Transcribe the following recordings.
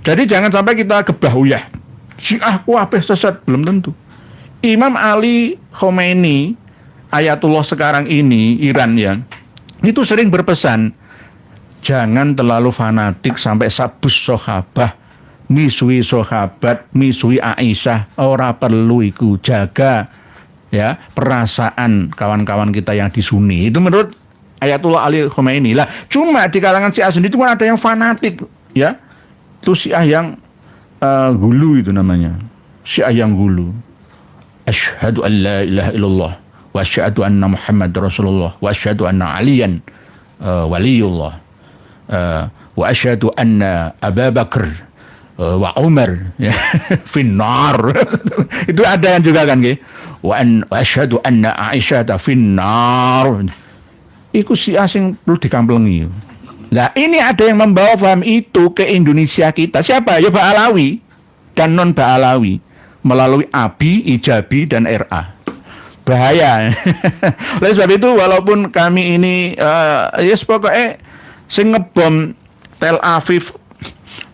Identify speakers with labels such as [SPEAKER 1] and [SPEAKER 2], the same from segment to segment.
[SPEAKER 1] Jadi jangan sampai kita gebahuyah. Syiah wabeh sesat, belum tentu. Imam Ali Khomeini, Ayatullah sekarang ini, Iran ya, itu sering berpesan, jangan terlalu fanatik sampai sabus sahabah, misui sahabat, misui Aisyah, ora perlu iku, jaga ya perasaan kawan-kawan kita yang di Sunni. Itu menurut Ayatullah Ali Khomeini lah. Cuma di kalangan Syiah sendiri itu ada yang fanatik ya. Itu Syiah yang gulu itu namanya. Syiah yang gulu. Asyhadu an la ilaha illallah wa asyhadu anna Muhammad Rasulullah wa asyhadu anna Aliyan waliyullah wa asyhadu anna Abu Bakar wa Umar finnar. Itu ada yang juga kan wa asyhadu anna Aisyah finnar. Iku Syiah sing perlu dikamplengi. Nah ini ada yang membawa paham itu ke Indonesia kita. Siapa? Ya Ba'alawi dan non Ba'alawi melalui ABI, Ijabi dan RA. Bahaya. Oleh sebab itu walaupun kami ini ya pokoknya sing ngebom Tel Aviv,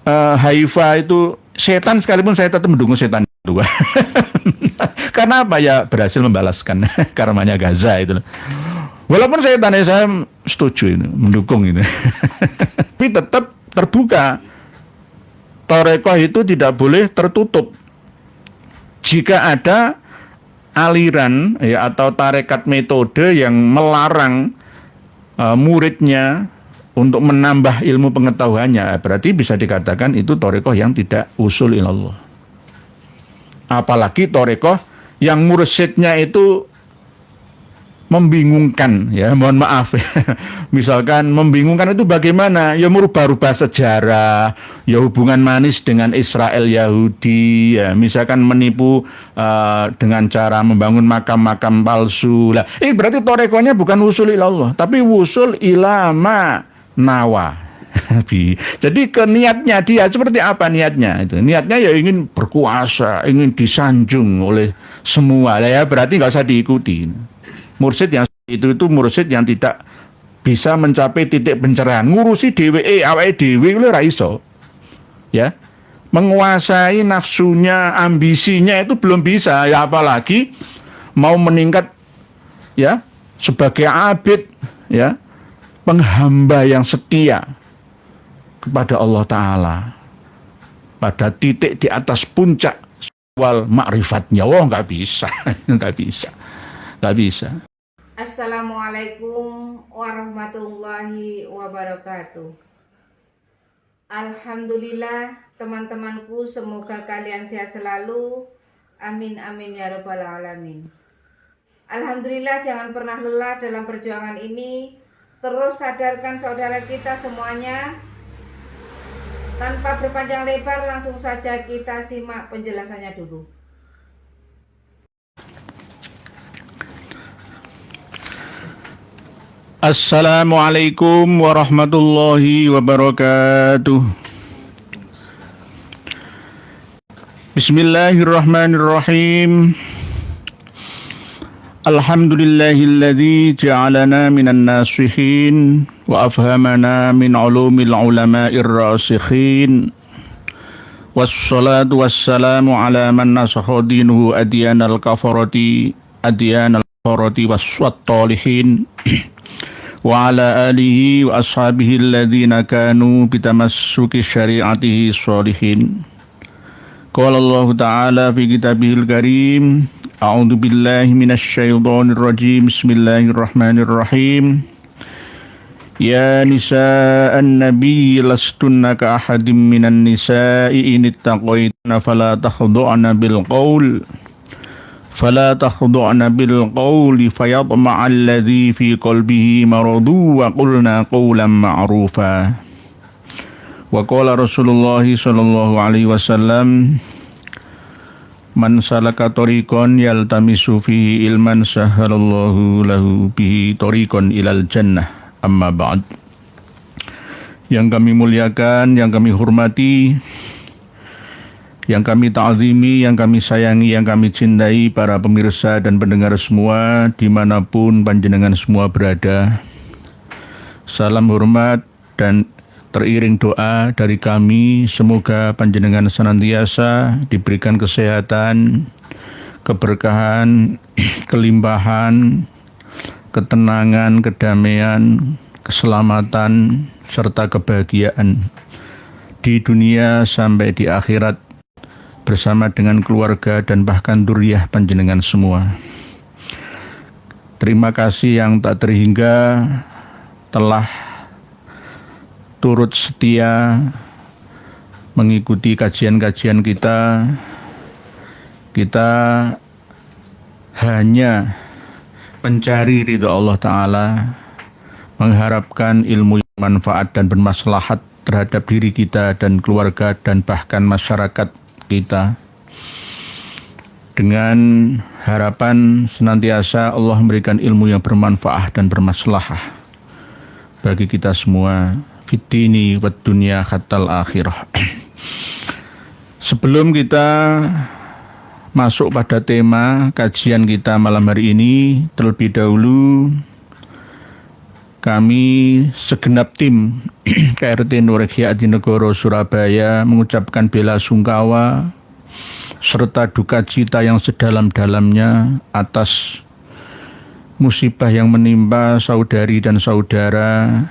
[SPEAKER 1] Haifa itu setan sekalipun saya tetap mendukung setan itu. Karena apa ya, berhasil membalaskan karmanya Gaza itu. Walaupun saya setuju ini, mendukung ini. Tapi tetap terbuka. Torekoh itu tidak boleh tertutup. Jika ada aliran ya atau tarekat metode yang melarang muridnya untuk menambah ilmu pengetahuannya, berarti bisa dikatakan itu torekoh yang tidak usul ilallah. Apalagi torekoh yang mursyidnya itu membingungkan, ya mohon maaf ya. Misalkan membingungkan itu bagaimana? Ya merubah-rubah sejarah, ya hubungan manis dengan Israel Yahudi, ya misalkan menipu dengan cara membangun makam-makam palsu. Lah, berarti torekonya bukan wusul ilallah, tapi wusul ilama nawa. Jadi ke niatnya dia seperti apa niatnya itu? Niatnya ya ingin berkuasa, ingin disanjung oleh semua. Ya berarti nggak usah diikuti. Mursyid yang itu mursyid yang tidak bisa mencapai titik pencerahan, ngurusi DWE awake dhewe lho ra iso. Ya. Menguasai nafsunya, ambisinya itu belum bisa, ya apalagi mau meningkat ya sebagai abid ya, penghamba yang setia kepada Allah Ta'ala pada titik di atas puncak wal ma'rifatnya. Oh nggak bisa. Nggak bisa.
[SPEAKER 2] Assalamualaikum warahmatullahi wabarakatuh. Alhamdulillah teman-temanku, semoga kalian sehat selalu. Amin amin ya rabbal alamin. Alhamdulillah, jangan pernah lelah dalam perjuangan ini. Terus sadarkan saudara kita semuanya. Tanpa berpanjang lebar, langsung saja kita simak penjelasannya dulu.
[SPEAKER 1] Assalamualaikum warahmatullahi wabarakatuh. Bismillahirrahmanirrahim. Alhamdulillahilladzi ja'alana minan nasihin wa afhamana min ulumil ulama'ir rasikhin. Wassalatu wassalamu ala man nasakha dinuhu adyanal kafarati wasswattalihin. Wa ala alihi wa ashabihi alladhina kanu bitamassuki syari'atihi sholihin. Qala Allah Ta'ala fi kitabihil karim, a'udzu billahi minasy syaithanir rajim. Bismillahirrahmanirrahim. Ya nisa'an nabiy lastunna ka ahadim minan nisa'i in ittaqaytunna fala takhdhu'na bil qaul فلا تخضعن بالقول فيطمع الذي في قلبه مرض وقلنا قولا معروفا. وقال رسول الله صلى الله عليه وسلم من سلك طريقا يلتمس فيه علما سهل الله له به طريقا إلى الجنة. أما بعد. Yang kami muliakan, yang kami hormati, yang kami ta'zimi, yang kami sayangi, yang kami cintai, para pemirsa dan pendengar semua dimanapun panjenengan semua berada. Salam hormat dan teriring doa dari kami, semoga panjenengan senantiasa diberikan kesehatan, keberkahan, kelimpahan, ketenangan, kedamaian, keselamatan, serta kebahagiaan di dunia sampai di akhirat bersama dengan keluarga dan bahkan dzurriyyah panjenengan semua. Terima kasih yang tak terhingga telah turut setia mengikuti kajian-kajian kita. Kita hanya mencari ridha Allah Ta'ala, mengharapkan ilmu yang manfaat dan bermaslahat terhadap diri kita dan keluarga dan bahkan masyarakat kita, dengan harapan senantiasa Allah memberikan ilmu yang bermanfaat dan bermaslahah bagi kita semua, fid dini wad dunya hatal akhirah. Sebelum kita masuk pada tema kajian kita malam hari ini, terlebih dahulu kami segenap tim KRT Nurekhya Adinegoro Surabaya mengucapkan bela sungkawa serta duka cita yang sedalam-dalamnya atas musibah yang menimpa saudari dan saudara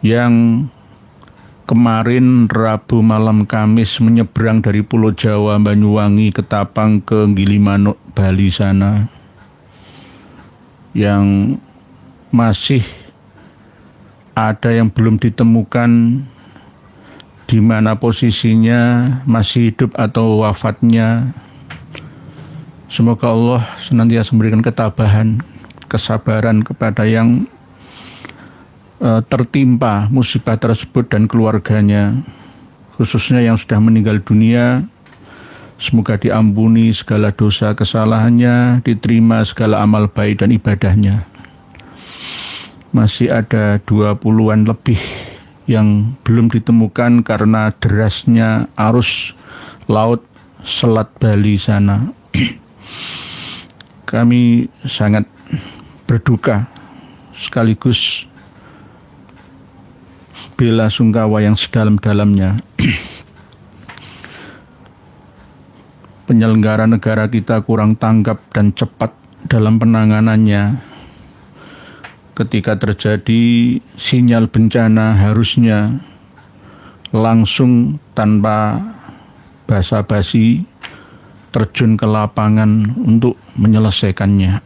[SPEAKER 1] yang kemarin Rabu malam Kamis menyeberang dari Pulau Jawa, Banyuwangi, Ketapang ke Gilimanuk, Bali sana, yang masih ada yang belum ditemukan di mana posisinya, masih hidup atau wafatnya. Semoga Allah senantiasa memberikan ketabahan, kesabaran kepada yang tertimpa musibah tersebut dan keluarganya, khususnya yang sudah meninggal dunia. Semoga diampuni segala dosa kesalahannya, diterima segala amal baik dan ibadahnya. Masih ada 20-an lebih yang belum ditemukan karena derasnya arus laut Selat Bali sana. Kami sangat berduka sekaligus bela sungkawa yang sedalam-dalamnya. Penyelenggara negara kita kurang tanggap dan cepat dalam penanganannya. Ketika terjadi sinyal bencana harusnya langsung tanpa basa-basi terjun ke lapangan untuk menyelesaikannya.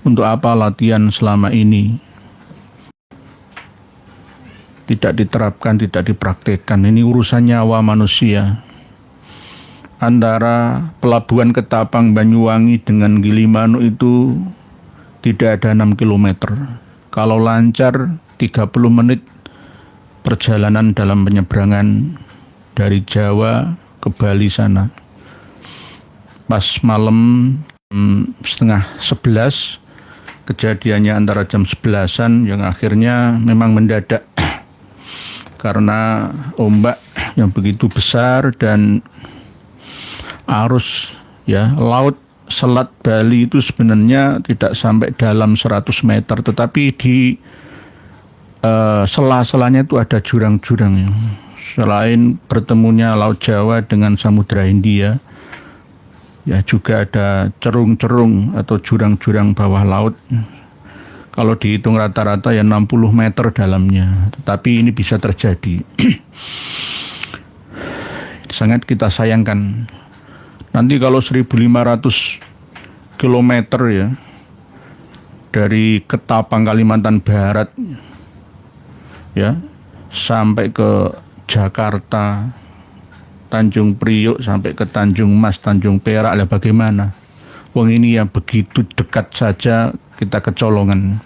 [SPEAKER 1] Untuk apa latihan selama ini tidak diterapkan, tidak dipraktekkan? Ini urusan nyawa manusia. Antara Pelabuhan Ketapang Banyuwangi dengan Gilimanuk itu tidak ada 6 km. Kalau lancar 30 menit perjalanan dalam penyeberangan dari Jawa ke Bali sana. Pas malam 10:30 kejadiannya antara jam 11-an yang akhirnya memang mendadak karena ombak yang begitu besar dan arus laut Selat Bali itu sebenarnya tidak sampai dalam 100 meter, tetapi di sela-selanya itu ada jurang-jurang. Selain bertemunya Laut Jawa dengan Samudra Hindia, ya juga ada cerung-cerung atau jurang-jurang bawah laut. Kalau dihitung rata-rata ya 60 meter dalamnya, tetapi ini bisa terjadi. Sangat kita sayangkan. Nanti kalau 1.500 kilometer ya dari Ketapang Kalimantan Barat ya sampai ke Jakarta, Tanjung Priok sampai ke Tanjung Mas, Tanjung Perak, lah bagaimana? Wong ini yang begitu dekat saja kita kecolongan.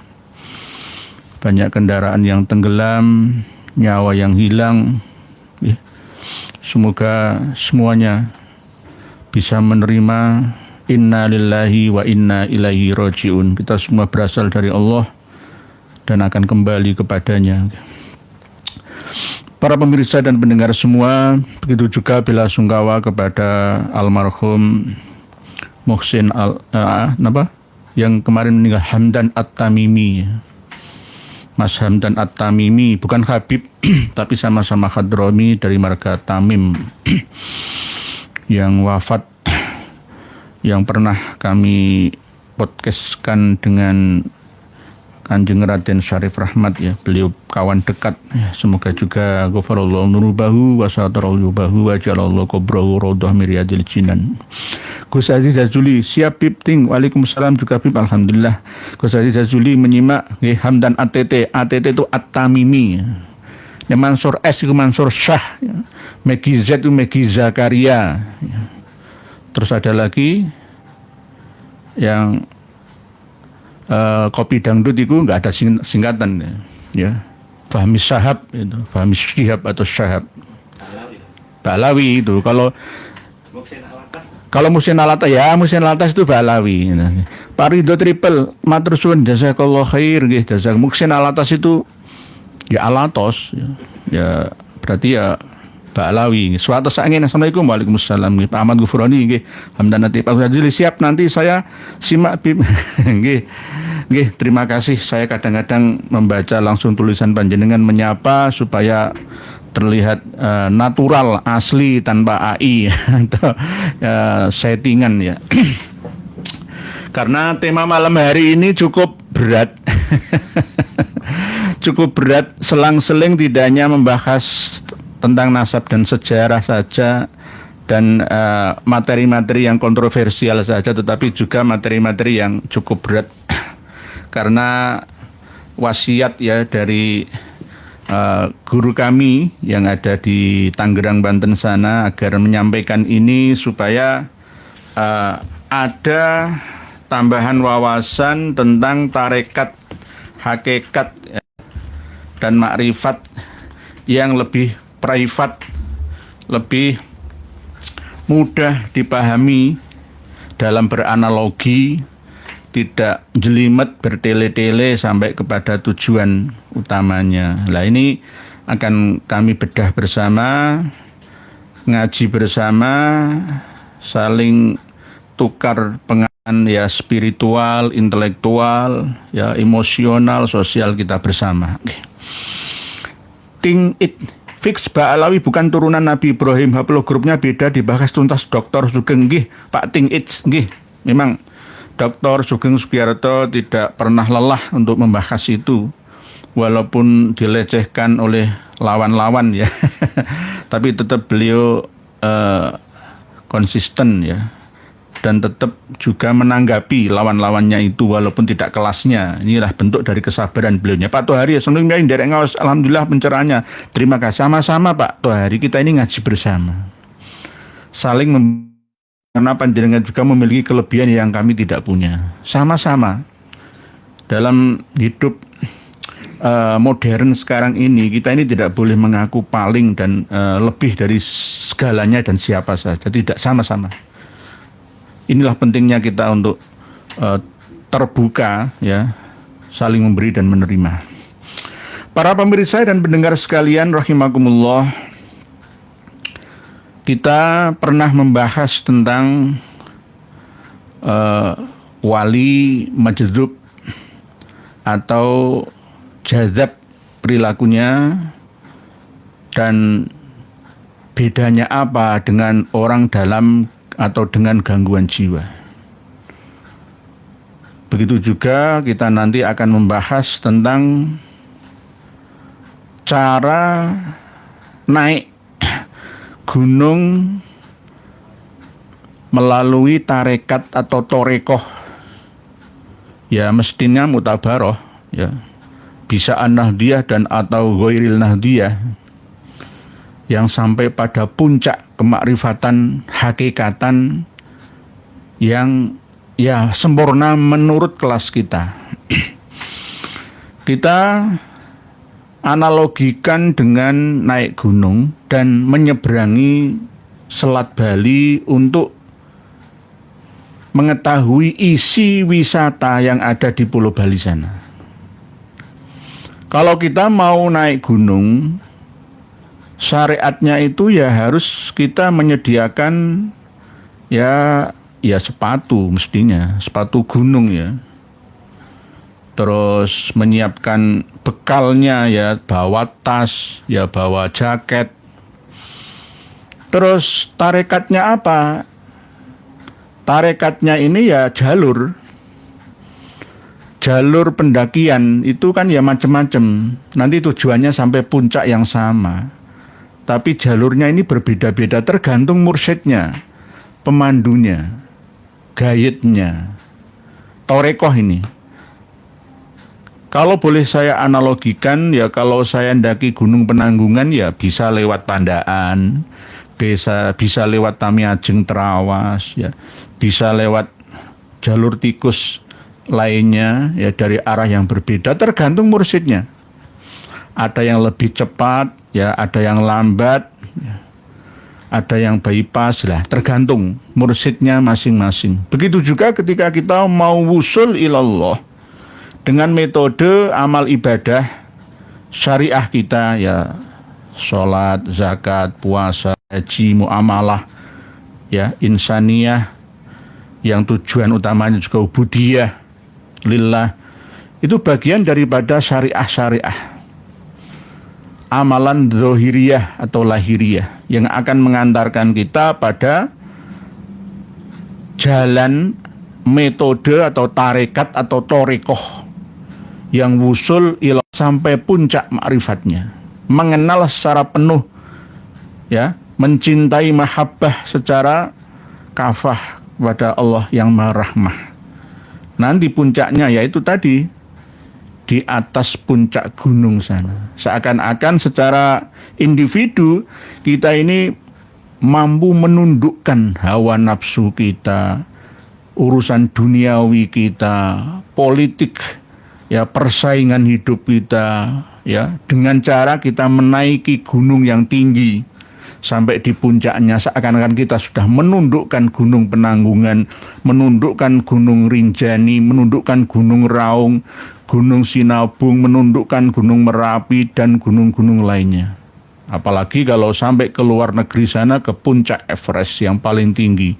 [SPEAKER 1] Banyak kendaraan yang tenggelam, nyawa yang hilang. Ya. Semoga semuanya bisa menerima inna lillahi wa inna ilaihi raji'un. Kita semua berasal dari Allah dan akan kembali kepadanya. Para pemirsa dan pendengar semua, begitu juga bela sungkawa kepada almarhum Muhsin yang kemarin meninggal, Hamdan At-Tamimi. Mas Hamdan At-Tamimi, bukan Habib, tapi sama-sama Hadrami dari marga Tamim yang wafat, yang pernah kami podcastkan dengan Kanjeng Raden Syarif Rahmat ya, beliau kawan dekat ya, semoga juga ghafarallahu nurubahu wa satarallahu yubahu wa jalallahu kubrahu raudhah miriyadil jinan. Gus Aziz Jazuli, siap Bib ting. Waalaikumsalam juga Bib, alhamdulillah. Gus Aziz Jazuli menyimak nggih Hamdan ATT. ATT itu At-Tamimi. Ya, Mansur S itu Mansur Syah, ya. Megi Z itu Megi Zakaria. Ya. Terus ada lagi yang kopi dangdut itu nggak ada singkatan ya. Fahmi Syahab itu, Fahmi Syihab atau Syahab. Balawi itu. Kalau Musin Alatas ya, Musin Alatas itu Balawi. Pak Ridho Triple, matur suwun jazakallahu khair nggih, jazak. Musin Alatas itu ya Alatos ya. Ya berarti ya Balawi. Suatu saat ini, Assalamualaikum. Waalaikumsalam. Pak Ahmad Gufroni nggih. Hamdan Latif. Pak Jazuli siap, nanti saya simak Bib. Nggih. Nggih, terima kasih. Saya kadang-kadang membaca langsung tulisan panjenengan menyapa supaya terlihat natural, asli tanpa AI atau settingan ya. Karena tema malam hari ini cukup berat. Cukup berat, selang-seling tidak hanya membahas tentang nasab dan sejarah saja dan materi-materi yang kontroversial saja, tetapi juga materi-materi yang cukup berat karena wasiat ya dari guru kami yang ada di Tangerang, Banten sana agar menyampaikan ini supaya ada tambahan wawasan tentang tarekat, hakikat dan makrifat yang lebih privat, lebih mudah dipahami dalam beranalogi, tidak jelimet bertele-tele sampai kepada tujuan utamanya. Nah ini akan kami bedah bersama, ngaji bersama, saling tukar pengalaman ya spiritual, intelektual, ya emosional, sosial kita bersama. Ting it fix Ba'alawi bukan turunan Nabi Ibrahim. Haplogrupnya beda, dibahas tuntas Dr. Sugeng nggih, Pak Ting it nggih. Memang Dr. Sugeng Sugiarto tidak pernah lelah untuk membahas itu, walaupun dilecehkan oleh lawan-lawan ya. Tapi tetap beliau konsisten ya, dan tetap juga menanggapi lawan-lawannya itu walaupun tidak kelasnya. Inilah bentuk dari kesabaran beliaunya. Pak Tohari, seneng derek ngaos, alhamdulillah pencerahannya. Terima kasih, sama-sama Pak Tohari, kita ini ngaji bersama. Saling karena panjenengan juga memiliki kelebihan yang kami tidak punya. Sama-sama dalam hidup modern sekarang ini, kita ini tidak boleh mengaku paling dan lebih dari segalanya dan siapa saja. Tidak, sama-sama. Inilah pentingnya kita untuk terbuka ya, saling memberi dan menerima. Para pemirsa dan pendengar sekalian rahimakumullah, kita pernah membahas tentang wali majdzub atau jadzab perilakunya dan bedanya apa dengan orang dalam atau dengan gangguan jiwa. Begitu juga kita nanti akan membahas tentang cara naik gunung melalui tarekat atau torekoh. Ya mestinya mutabaroh ya. Bisa an-nahdiyah dan atau ghairil nahdiyah, yang sampai pada puncak kemakrifatan hakikatan yang ya sempurna menurut kelas kita. Kita analogikan dengan naik gunung dan menyeberangi Selat Bali untuk mengetahui isi wisata yang ada di Pulau Bali sana. Kalau kita mau naik gunung, syariatnya itu ya harus kita menyediakan ya sepatu, mestinya sepatu gunung ya. Terus menyiapkan bekalnya ya bawa tas, ya bawa jaket. Terus tarekatnya apa? Tarekatnya ini ya jalur pendakian itu kan ya macam-macam. Nanti tujuannya sampai puncak yang sama. Tapi jalurnya ini berbeda-beda tergantung mursyidnya, pemandunya, guide-nya. Torekoh ini. Kalau boleh saya analogikan ya, kalau saya ndaki Gunung Penanggungan ya bisa lewat Pandaan, bisa lewat Tamiajeng Terawas ya, bisa lewat jalur tikus lainnya ya dari arah yang berbeda tergantung mursyidnya. Ada yang lebih cepat ya, ada yang lambat ya, ada yang bypass lah, tergantung mursyidnya masing-masing. Begitu juga ketika kita mau wusul ilallah dengan metode amal ibadah syariah kita ya, sholat, zakat, puasa, haji, muamalah ya, insaniyah yang tujuan utamanya juga ubudiyah lillah, itu bagian daripada syariah-syariah, amalan zohiriyah atau lahiriyah yang akan mengantarkan kita pada jalan metode atau tarekat atau torekoh yang wusul ilah sampai puncak ma'rifatnya, mengenal secara penuh ya, mencintai mahabbah secara kafah kepada Allah yang Maha Rahmah. Nanti puncaknya yaitu tadi di atas puncak gunung sana. Seakan-akan secara individu kita ini mampu menundukkan hawa nafsu kita, urusan duniawi kita, politik ya, persaingan hidup kita ya, dengan cara kita menaiki gunung yang tinggi sampai di puncaknya, seakan-akan kita sudah menundukkan Gunung Penanggungan, menundukkan Gunung Rinjani, menundukkan Gunung Raung, Gunung Sinabung, menundukkan Gunung Merapi dan gunung-gunung lainnya. Apalagi kalau sampai ke luar negeri sana, ke puncak Everest yang paling tinggi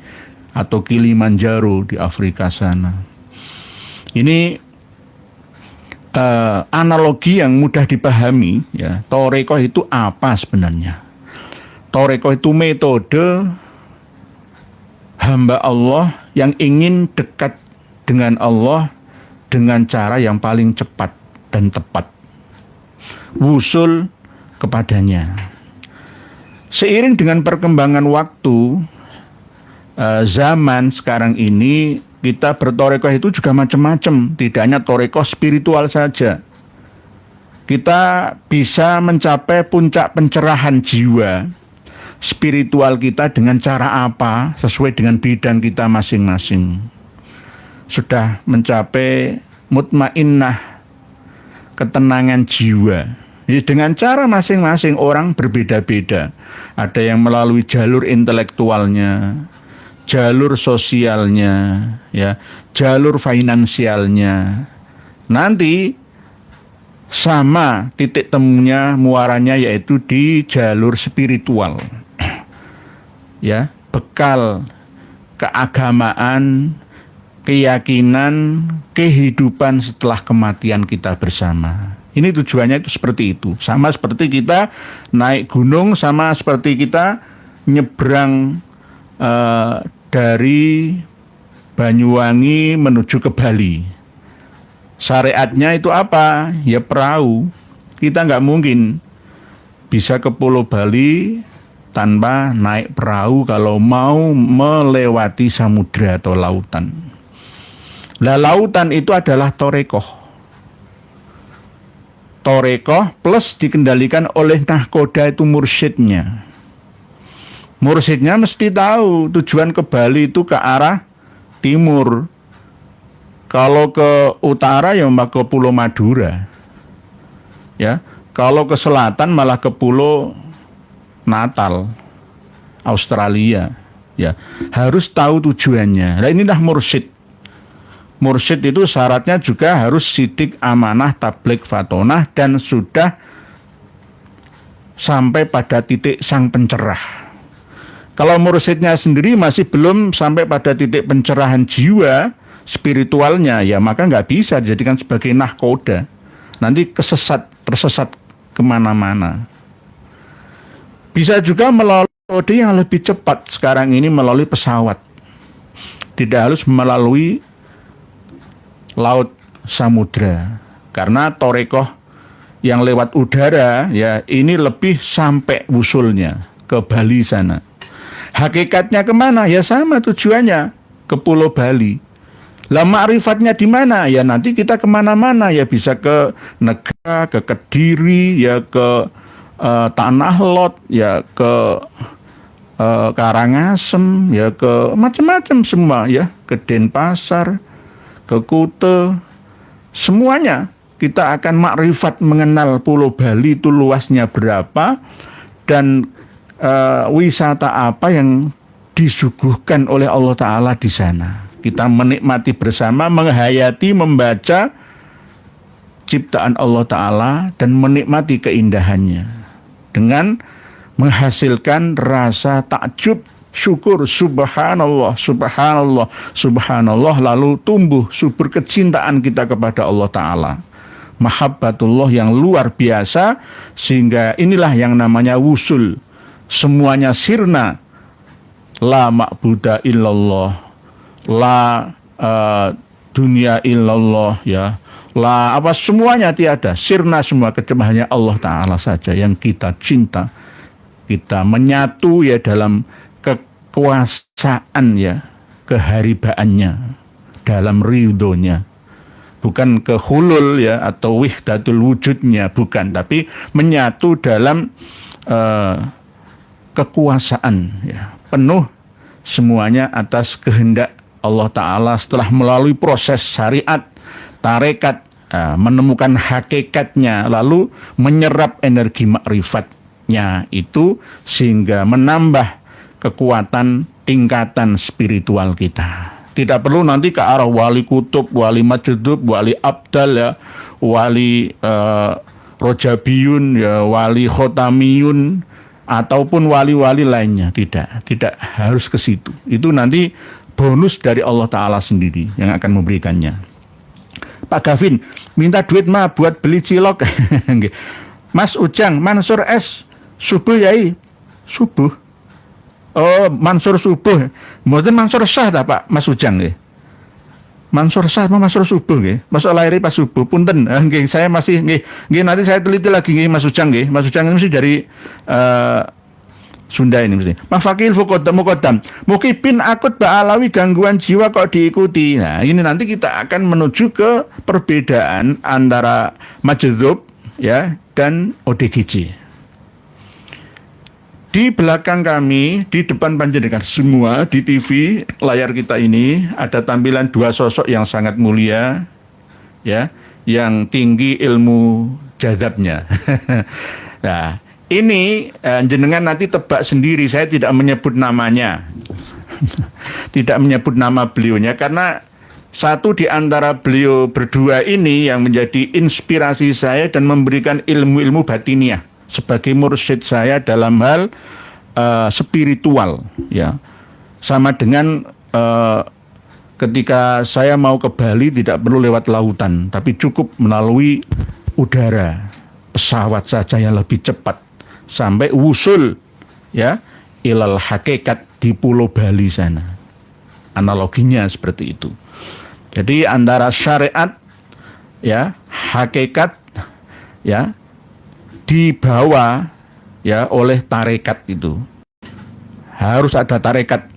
[SPEAKER 1] atau Kilimanjaro di Afrika sana. Ini analogi yang mudah dipahami ya. Torekoh itu apa sebenarnya? Torekoh itu metode hamba Allah yang ingin dekat dengan Allah dengan cara yang paling cepat dan tepat, wusul kepadanya. Seiring dengan perkembangan waktu, zaman sekarang ini, kita bertorekoh itu juga macam-macam, tidak hanya torekoh spiritual saja. Kita bisa mencapai puncak pencerahan jiwa spiritual kita dengan cara apa, sesuai dengan bidang kita masing-masing. Sudah mencapai mutmainnah, ketenangan jiwa. Jadi dengan cara masing-masing orang berbeda-beda. Ada yang melalui jalur intelektualnya, jalur sosialnya, ya, jalur finansialnya. Nanti sama titik temunya, muaranya yaitu di jalur spiritual. Ya, bekal keagamaan, keyakinan, kehidupan setelah kematian kita bersama. Ini tujuannya itu seperti itu. Sama seperti kita naik gunung, sama seperti kita nyebrang dari Banyuwangi menuju ke Bali. Syariatnya itu apa? Ya perahu. Kita nggak mungkin bisa ke Pulau Bali tanpa naik perahu kalau mau melewati samudra atau lautan. Lah lautan itu adalah torekoh. Torekoh plus dikendalikan oleh nahkoda itu mursyidnya. Mursyidnya mesti tahu tujuan ke Bali itu ke arah timur. Kalau ke utara ya ke Pulau Madura. Ya, kalau ke selatan malah ke Pulau Natal, Australia, ya, harus tahu tujuannya. Nah, inilah mursyid. Mursyid itu syaratnya juga harus sidik, amanah, tabligh, fatonah, dan sudah sampai pada titik sang pencerah. Kalau mursyidnya sendiri masih belum sampai pada titik pencerahan jiwa spiritualnya, ya maka nggak bisa dijadikan sebagai nahkoda. nanti tersesat kemana-mana. Bisa juga melalui metode yang lebih cepat sekarang ini melalui pesawat. Tidak harus melalui laut samudra. Karena torekoh yang lewat udara ya ini lebih sampai usulnya ke Bali sana. Hakikatnya kemana? Ya sama tujuannya ke Pulau Bali. Lah ma'rifatnya di mana? Ya nanti kita kemana-mana ya bisa ke Negara, ke Kediri, ya ke Tanah Lot, ya ke Karangasem, ya ke macam-macam semua ya, ke Denpasar, ke Kute, semuanya kita akan makrifat mengenal Pulau Bali itu luasnya berapa dan wisata apa yang disuguhkan oleh Allah Ta'ala di sana. Kita menikmati bersama, menghayati, membaca ciptaan Allah Ta'ala dan menikmati keindahannya dengan menghasilkan rasa takjub, syukur, subhanallah, subhanallah, subhanallah, lalu tumbuh subur kecintaan kita kepada Allah Ta'ala. Mahabbatullah yang luar biasa, sehingga inilah yang namanya wusul. Semuanya sirna, la ma'buda illallah, la dunia illallah, ya, la apa semuanya tiada, sirna semua, kecuali hanya Allah Ta'ala saja yang kita cinta. Kita menyatu ya dalam kekuasaan ya, keharibaannya, dalam ridhonya, bukan kehulul ya atau wihdatul wujudnya, bukan, tapi menyatu dalam kekuasaan ya, penuh semuanya atas kehendak Allah Ta'ala setelah melalui proses syariat, tarekat, menemukan hakikatnya, lalu menyerap energi makrifat itu sehingga menambah kekuatan tingkatan spiritual kita. Tidak perlu nanti ke arah wali kutub, wali majdub, wali abdal ya, wali rojabiyun ya, wali khotamiyun ataupun wali-wali lainnya. Tidak harus ke situ. Itu nanti bonus dari Allah Ta'ala sendiri yang akan memberikannya. Pak Gavin minta duit mah buat beli cilok. Mas Ujang, Mansur S subuh yai, subuh. Oh, Mansur subuh. Mboten Mansur Sah ta Pak Mas Ujang nggih. Mansur Sah apa Mansur subuh nggih. Masuk lahir pas subuh. Punten, nggih saya masih nggih nanti saya teliti lagi nggih Mas Ujang nggih. Mas Ujang ini mesti dari Sunda ini mesti. Mafakil Mukodam. Mukibin akut ba'alawi gangguan jiwa kok diikuti. Nah, ini nanti kita akan menuju ke perbedaan antara majdzub ya dan ODGJ. Di belakang kami, di depan panjenengan semua, di TV layar kita ini ada tampilan dua sosok yang sangat mulia, ya, yang tinggi ilmu jazabnya. Nah, ini jenengan nanti tebak sendiri. Saya tidak menyebut namanya, tidak menyebut nama beliaunya karena satu di antara beliau berdua ini yang menjadi inspirasi saya dan memberikan ilmu-ilmu batiniah sebagai mursyid saya dalam hal spiritual, ya. Sama dengan ketika saya mau ke Bali tidak perlu lewat lautan, tapi cukup melalui udara, pesawat saja yang lebih cepat sampai wusul ya ilal hakikat di Pulau Bali sana. Analoginya seperti itu. Jadi antara syariat ya, hakikat ya dibawa ya oleh tarekat itu. Harus ada tarekat.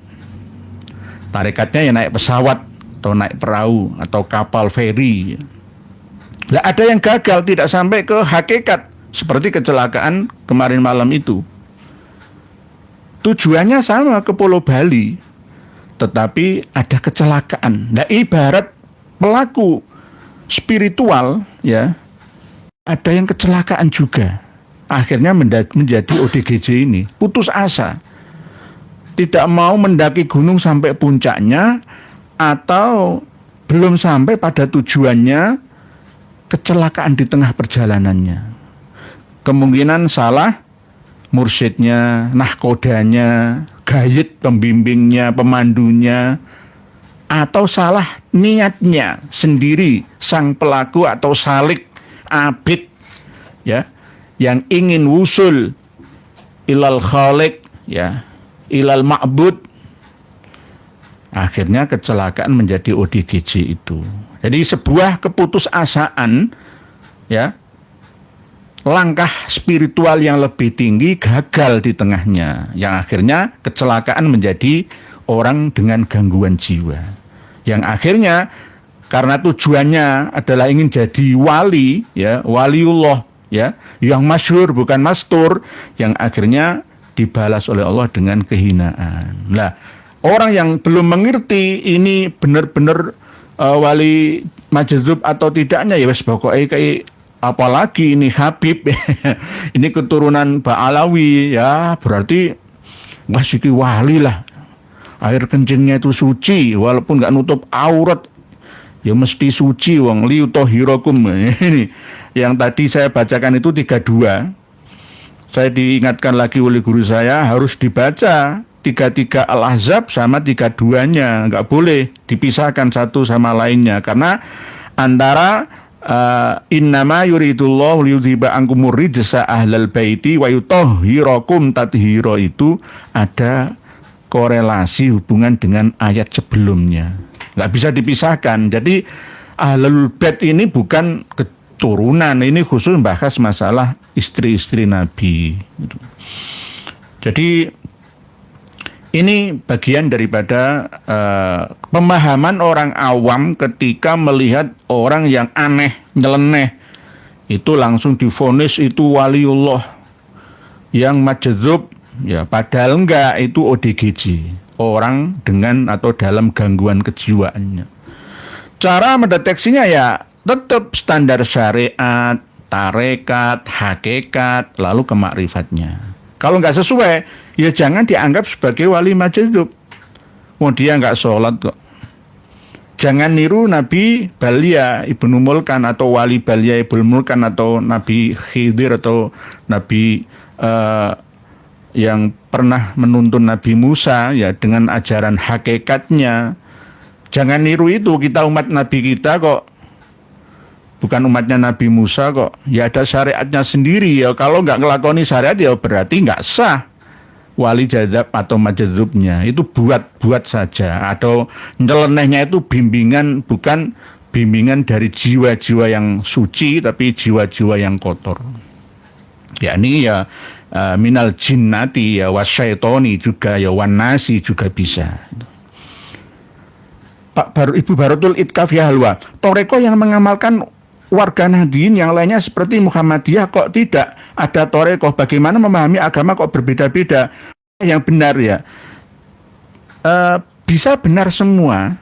[SPEAKER 1] Tarekatnya ya naik pesawat atau naik perahu atau kapal feri. Nah, ada yang gagal tidak sampai ke hakikat seperti kecelakaan kemarin malam itu. Tujuannya sama ke Pulau Bali, tetapi ada kecelakaan. Nah, ibarat pelaku spiritual ya, ada yang kecelakaan juga. Akhirnya menjadi ODGJ ini putus asa, tidak mau mendaki gunung sampai puncaknya, atau belum sampai pada tujuannya, kecelakaan di tengah perjalanannya. Kemungkinan salah mursyidnya, nahkodanya, gayet pembimbingnya, pemandunya, atau salah niatnya sendiri sang pelaku atau salik abid ya yang ingin wusul ilal khaliq ya, ilal ma'bud, akhirnya kecelakaan menjadi ODGJ itu. Jadi sebuah keputusasaan ya, langkah spiritual yang lebih tinggi gagal di tengahnya, yang akhirnya kecelakaan menjadi orang dengan gangguan jiwa, yang akhirnya karena tujuannya adalah ingin jadi wali ya, waliullah ya, yang masyhur bukan mastur, yang akhirnya dibalas oleh Allah dengan kehinaan. Nah, orang yang belum mengerti ini benar-benar wali majdzub atau tidaknya, ya wes pokoknya kayak apalagi ini Habib ini keturunan Ba'alawi ya, berarti masih wali lah, air kencingnya itu suci walaupun nggak nutup aurat ya mesti suci wong liutohirakum. Ini yang tadi saya bacakan itu 32. Saya diingatkan lagi oleh guru saya harus dibaca 33 Al-Ahzab sama 32-nya, nggak boleh dipisahkan satu sama lainnya, karena antara innama yuridullahu liyudhiba ankumur rijsa ahlal baiti wa yutahhirakum tathira itu ada korelasi hubungan dengan ayat sebelumnya, nggak bisa dipisahkan. Jadi ahlul bait ini bukan keturunan, ini khusus membahas masalah istri-istri Nabi. Jadi ini bagian daripada pemahaman orang awam ketika melihat orang yang aneh, nyeleneh, itu langsung divonis itu waliullah, yang majdzub, ya padahal enggak, itu ODGJ, orang dengan atau dalam gangguan kejiwaannya. Cara mendeteksinya ya tetap standar syariat, tarekat, hakikat, lalu kemakrifatnya. Kalau nggak sesuai, ya jangan dianggap sebagai wali majdzub. Wong dia nggak sholat kok. Jangan niru Nabi Balia Ibnu Mulkan atau wali Balia Ibnu Mulkan atau Nabi Khidir atau Nabi yang pernah menuntun Nabi Musa ya dengan ajaran hakikatnya. Jangan niru itu, kita umat Nabi kita kok bukan umatnya Nabi Musa kok. Ya ada syariatnya sendiri ya. Kalau nggak ngelakoni syariat ya berarti nggak sah wali jadzab atau majdzubnya. Itu buat saja. Atau nyelenehnya itu bimbingan, bukan bimbingan dari jiwa-jiwa yang suci, tapi jiwa-jiwa yang kotor. Ya ini ya minal jinnati ya wasyaitoni juga ya wanasi juga bisa. Ibu Barotul Itkaf ya Halwa, toreko yang mengamalkan warga Nahdien yang lainnya seperti Muhammadiyah kok tidak ada toreko, bagaimana memahami agama kok berbeda-beda? Yang benar ya, bisa benar semua,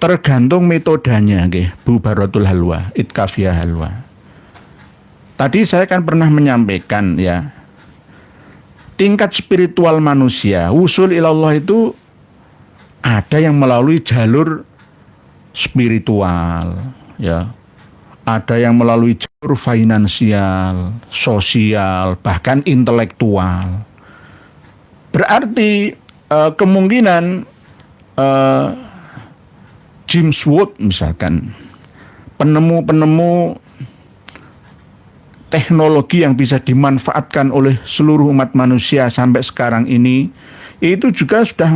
[SPEAKER 1] tergantung metodenya, Bu Barotul Halwa, Itkaf ya Halwa. Tadi saya kan pernah menyampaikan ya, tingkat spiritual manusia, wusul ilallah itu ada yang melalui jalur spiritual, ya, ada yang melalui jalur finansial, sosial, bahkan intelektual. Berarti kemungkinan James Wood misalkan, penemu-penemu teknologi yang bisa dimanfaatkan oleh seluruh umat manusia sampai sekarang ini, itu juga sudah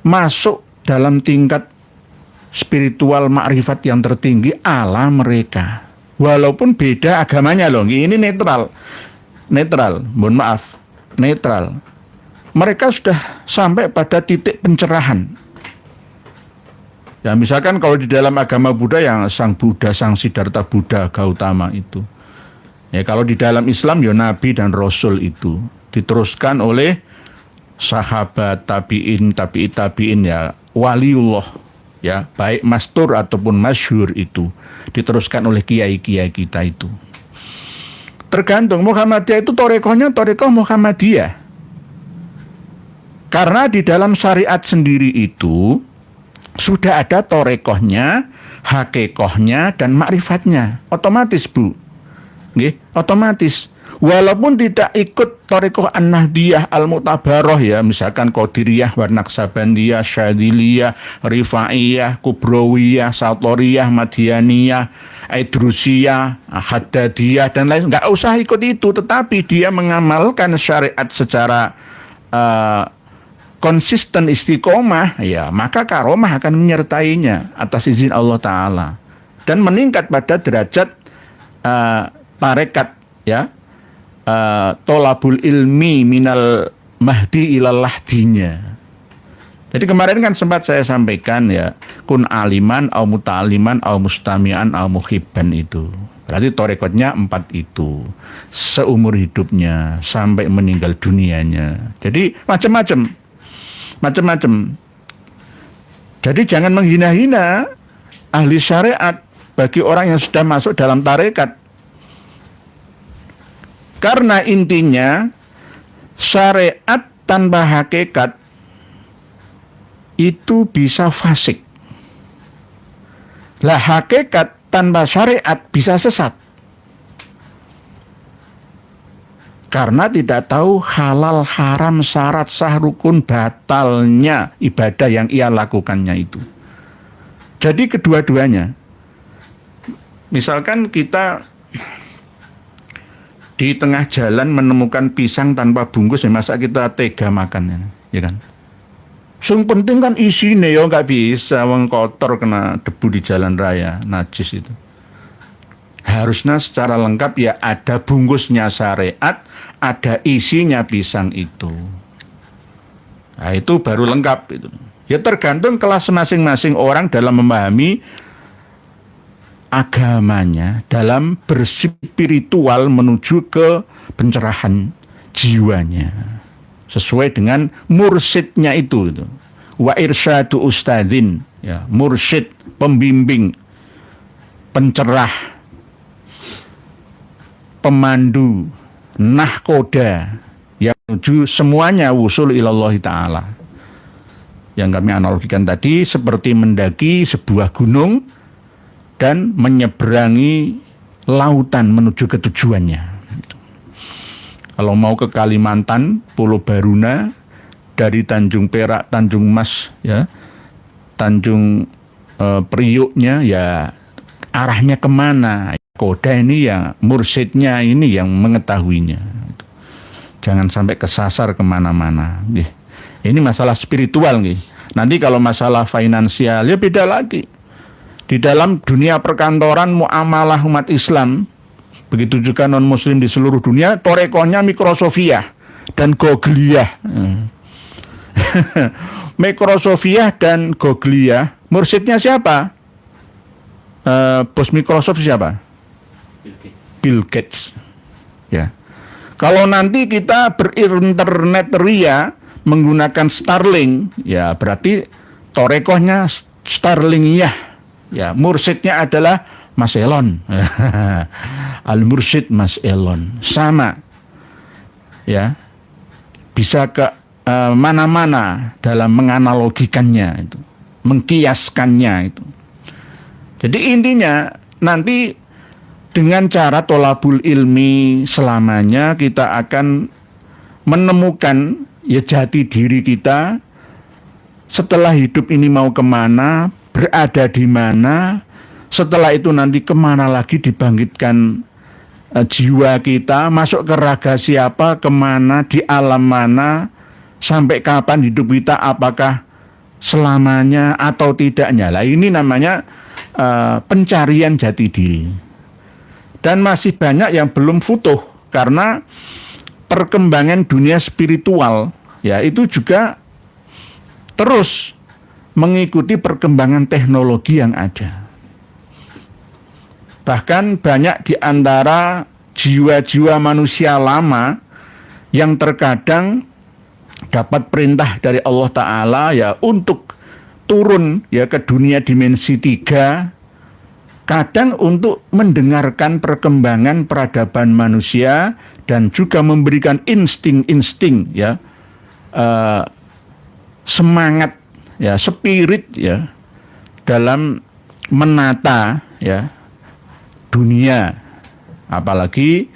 [SPEAKER 1] masuk dalam tingkat spiritual makrifat yang tertinggi ala mereka. Walaupun beda agamanya loh, ini netral, mohon maaf, netral. Mereka sudah sampai pada titik pencerahan. Ya misalkan kalau di dalam agama Buddha yang Sang Buddha, Sang Siddhartha Buddha Gautama itu. Ya kalau di dalam Islam ya Nabi dan Rasul itu diteruskan oleh sahabat, tabi'in ya waliullah ya, baik mastur ataupun masyhur itu diteruskan oleh kiai-kiai kita itu. Tergantung Muhammadiyah itu torekoh Muhammadiyah. Karena di dalam syariat sendiri itu sudah ada torekohnya, hakikohnya dan makrifatnya. Otomatis Bu. Nggih, otomatis. walaupun tidak ikut Thariqah An-Nahdiyah Al-Mu'tabaroh ya, misalkan Qadiriyah, Warnaqsabandiyah, Syadziliyah, Rifaiyah, Kubrawiyah, Satoriyah, Madianiyah, Idrusiyah, Haddadiyah dan lain, nggak usah ikut itu, tetapi dia mengamalkan syariat secara konsisten istiqomah, ya maka karomah akan menyertainya atas izin Allah Ta'ala dan meningkat pada derajat tarekat ya, tolabul ilmi minal mahdi ilal lahdinya. Jadi kemarin kan sempat saya sampaikan ya, kun aliman au muta'aliman au mustami'an au muhibban itu. Berarti tarekatnya 4 itu. Seumur hidupnya sampai meninggal dunianya. Jadi macam-macam. Jadi jangan menghina-hina ahli syariat bagi orang yang sudah masuk dalam tarekat. Karena intinya syariat tanpa hakikat itu bisa fasik. Lah hakikat tanpa syariat bisa sesat. Karena tidak tahu halal, haram, syarat, sah, rukun, batalnya ibadah yang ia lakukannya itu. Jadi kedua-duanya. Misalkan kita di tengah jalan menemukan pisang tanpa bungkus, ya masa kita tega makannya, ya kan? Yang penting kan isinya ya, nggak bisa, wong kotor kena debu di jalan raya, najis itu. Harusnya secara lengkap ya, ada bungkusnya syariat, ada isinya pisang itu. Nah itu baru lengkap itu. Ya tergantung kelas masing-masing orang dalam memahami agamanya, dalam berspiritual menuju ke pencerahan jiwanya. Sesuai dengan mursyidnya itu. Wa irsyadu ustadzin, ya, mursyid, pembimbing, pencerah, pemandu, nahkoda yang menuju semuanya wusul ilallah ta'ala. Yang kami analogikan tadi seperti mendaki sebuah gunung dan menyeberangi lautan menuju ke tujuannya. Kalau mau ke Kalimantan, Pulau Baruna, dari Tanjung Perak, Tanjung Mas, ya, Tanjung Priuknya, ya arahnya kemana? Koda ini yang mursyidnya ini yang mengetahuinya. Jangan sampai kesasar kemana-mana. Ini masalah spiritual nih. Nanti kalau masalah finansial ya beda lagi. Di dalam dunia perkantoran muamalah umat Islam, begitu juga non muslim di seluruh dunia, torekonya Mikrosofiyah dan Gogliyah. Mikrosofiyah dan Gogliyah, mursyidnya siapa? Bos Microsoft siapa? Bill Gates. Ya. Kalau nanti kita berinternet ria menggunakan Starlink, ya berarti torekohnya Starlinkiyah. Ya, mursyidnya adalah Mas Elon. Al-Mursyid Mas Elon. Sama. Ya. Bisa ke mana-mana dalam menganalogikannya itu, mengkiaskannya itu. Jadi intinya nanti dengan cara tolabul ilmi selamanya kita akan menemukan ya jati diri kita setelah hidup ini mau kemana, berada di mana, setelah itu nanti kemana lagi dibangkitkan jiwa kita, masuk ke raga siapa, kemana, di alam mana, sampai kapan hidup kita, apakah selamanya atau tidaknya. Lah ini namanya pencarian jati diri. Dan masih banyak yang belum futuh karena perkembangan dunia spiritual ya itu juga terus mengikuti perkembangan teknologi yang ada. Bahkan banyak di antara jiwa-jiwa manusia lama yang terkadang dapat perintah dari Allah Ta'ala ya untuk turun ya ke dunia dimensi 3, kadang untuk mendengarkan perkembangan peradaban manusia dan juga memberikan insting-insting ya, semangat ya, spirit ya dalam menata ya dunia, apalagi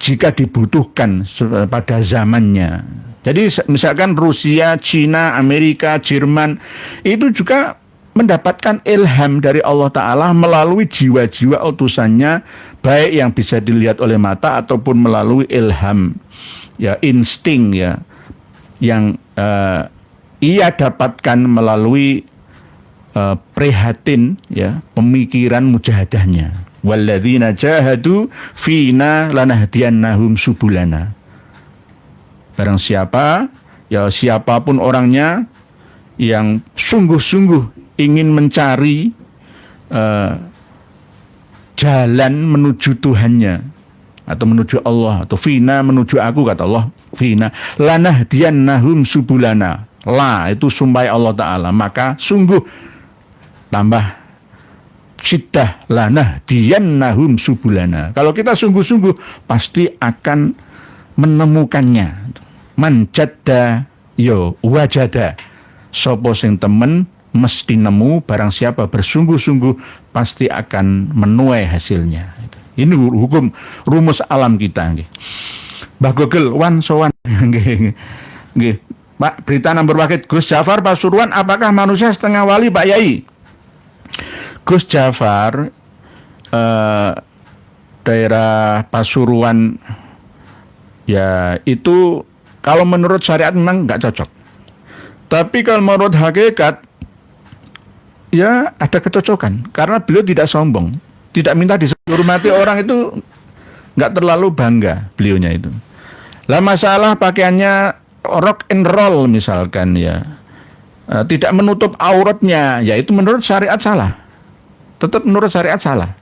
[SPEAKER 1] jika dibutuhkan pada zamannya. Jadi misalkan Rusia, Cina, Amerika, Jerman itu juga mendapatkan ilham dari Allah Ta'ala melalui jiwa-jiwa utusannya, baik yang bisa dilihat oleh mata ataupun melalui ilham, ya, insting, ya, yang ia dapatkan melalui prihatin, ya, pemikiran mujahadahnya. Walladzina jahadu fina lanahdiyannahum subulana. Barang siapa, ya siapapun orangnya yang sungguh-sungguh ingin mencari jalan menuju Tuhannya atau menuju Allah, atau fina menuju aku, kata Allah, fina lanahdiyannahum subulana. La itu sumpah Allah Ta'ala, maka sungguh tambah syiddah lanahdiyannahum subulana. Kalau kita sungguh-sungguh pasti akan menemukannya. Man jadda yo wajada. Sopo sing temen mesti nemu, barang siapa bersungguh-sungguh pasti akan menuai hasilnya. Ini hukum rumus alam kita. Mbah Gogel wan sowan. Nggih. Pak, berita nomor wakit Gus Jafar Pasuruan, apakah manusia setengah wali, Pak Yai? Gus Jafar daerah Pasuruan, ya itu kalau menurut syariat memang nggak cocok. Tapi kalau menurut hakikat, ya ada kecocokan. Karena beliau tidak sombong, tidak minta dihormati orang, itu nggak terlalu bangga beliaunya itu. Lah masalah pakaiannya rock and roll misalkan, ya, tidak menutup auratnya, ya itu menurut syariat salah. Tetap menurut syariat salah.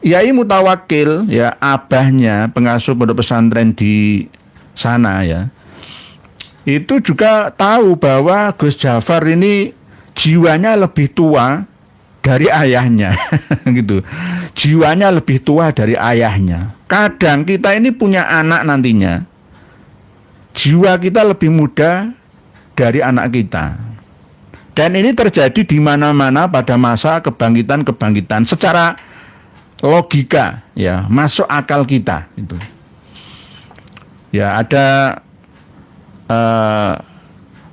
[SPEAKER 1] Yai Mutawakil, ya abahnya pengasuh pondok pesantren di sana, ya, itu juga tahu bahwa Gus Jafar ini jiwanya lebih tua dari ayahnya. Gitu. Jiwanya lebih tua dari ayahnya. Kadang kita ini punya anak nantinya, jiwa kita lebih muda dari anak kita. Dan ini terjadi di mana-mana pada masa kebangkitan-kebangkitan secara logika, ya, masuk akal kita itu. Ya, ada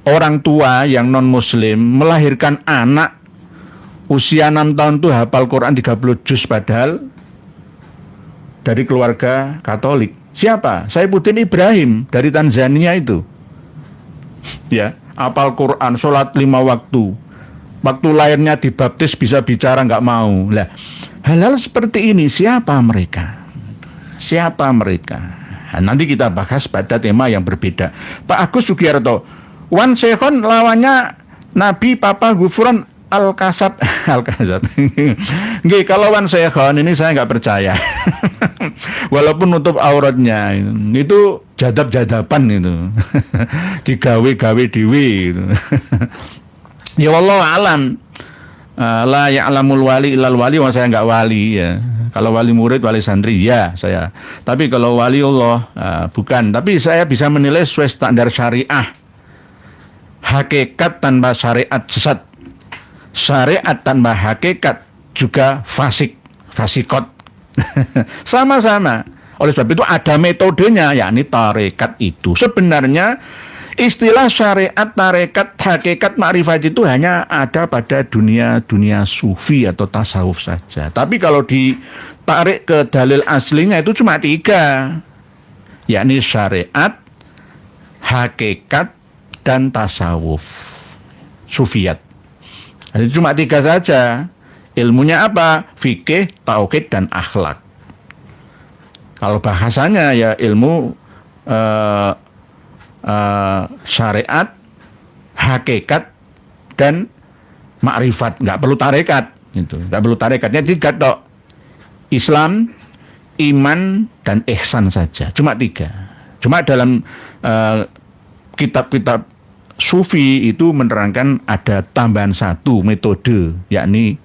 [SPEAKER 1] orang tua yang non muslim melahirkan anak usia 6 tahun tuh hafal Quran 30 juz, padahal dari keluarga Katolik. Siapa? Saifuddin Ibrahim dari Tanzania itu. Ya, hafal Quran, sholat 5 waktu. Waktu lahirnya dibaptis bisa bicara nggak mau. Lah, hal-hal seperti ini siapa mereka? Siapa mereka? Nah, nanti kita bahas pada tema yang berbeda. Pak Agus Sugiarto, Wan Sehon lawannya Nabi Papa Gufron Al-Kasab. Al-Kasab. Nggih, kalau Wan Sehon ini saya nggak percaya. Walaupun nutup auratnya itu jadab-jadapan itu. Digawe-gawe dewe gitu. Ya wallahu alam. La ya'lamul wali illal wali, saya nggak wali, ya. Kalau wali murid, wali santri, ya saya. Tapi kalau wali Allah, bukan. Tapi saya bisa menilai sesuai standar syariah. Hakikat tanpa syariat sesat. Syariat tanpa hakikat juga fasik, fasikot. Sama-sama. Oleh sebab itu ada metodenya, yakni tarekat itu. Sebenarnya istilah syariat, tarekat, hakikat, makrifat itu hanya ada pada dunia sufi atau tasawuf saja. Tapi kalau ditarik ke dalil aslinya itu cuma 3, yakni syariat, hakikat, dan tasawuf, sufiyat. Jadi cuma 3 saja. Ilmunya apa? Fikih, tauhid, dan akhlak. Kalau bahasanya ya ilmu syariat, hakikat, dan makrifat. Nggak perlu tarekat, gitu. Nggak perlu tarekatnya 3 tok. Islam, iman, dan ihsan saja. Cuma 3. Cuma dalam kitab-kitab sufi itu menerangkan ada tambahan 1 metode, yakni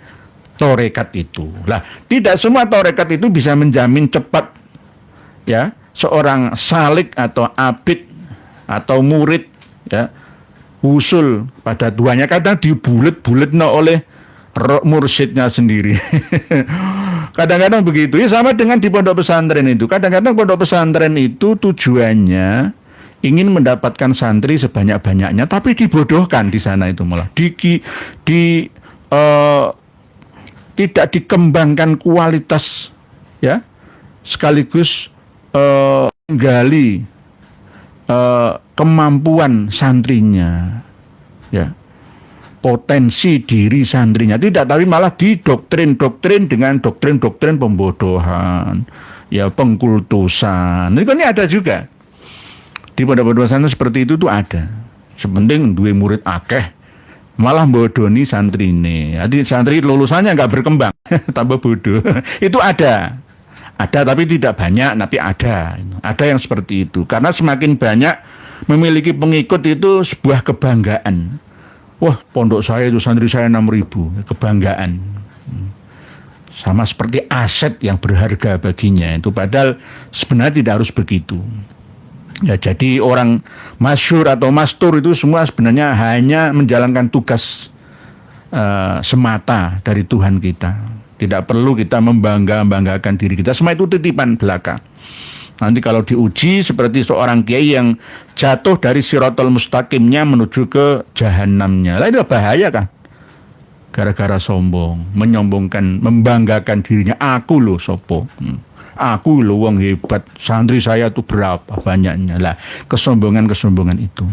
[SPEAKER 1] torekat itu. Lah, tidak semua torekat itu bisa menjamin cepat, ya, seorang salik atau abid atau murid, ya, usul pada tuannya. Kadang dibulet-buletno oleh mursyidnya sendiri. Kadang-kadang begitu. Ya sama dengan di pondok pesantren itu. Kadang-kadang pondok pesantren itu tujuannya ingin mendapatkan santri sebanyak-banyaknya, tapi dibodohkan di sana itu malah eh, tidak dikembangkan kualitas, ya, sekaligus menggali kemampuan santrinya, ya, potensi diri santrinya tidak, tapi malah didoktrin-doktrin dengan doktrin-doktrin pembodohan, ya, pengkultusan. Ini ada juga di pondok-pondok pesantren seperti itu tuh ada. Sepenting duwe murid akeh, malah bodoni santri ini. Jadi santri lulusannya nggak berkembang, tambah bodoh. Itu ada tapi tidak banyak, tapi ada yang seperti itu. Karena semakin banyak memiliki pengikut itu sebuah kebanggaan. Wah, pondok saya itu santri saya 6.000, kebanggaan. Sama seperti aset yang berharga baginya itu, padahal sebenarnya tidak harus begitu. Ya, jadi orang masyhur atau mastur itu semua sebenarnya hanya menjalankan tugas semata dari Tuhan kita. Tidak perlu kita membanggakan diri kita. Semua itu titipan belaka. Nanti kalau diuji seperti seorang kiai yang jatuh dari siratal mustaqimnya menuju ke jahanamnya. Lah itu bahaya kan? Gara-gara sombong, menyombongkan, membanggakan dirinya. Aku loh sopo. Aku loh wong hebat. Santri saya tuh berapa banyaknya. Lah kesombongan itu.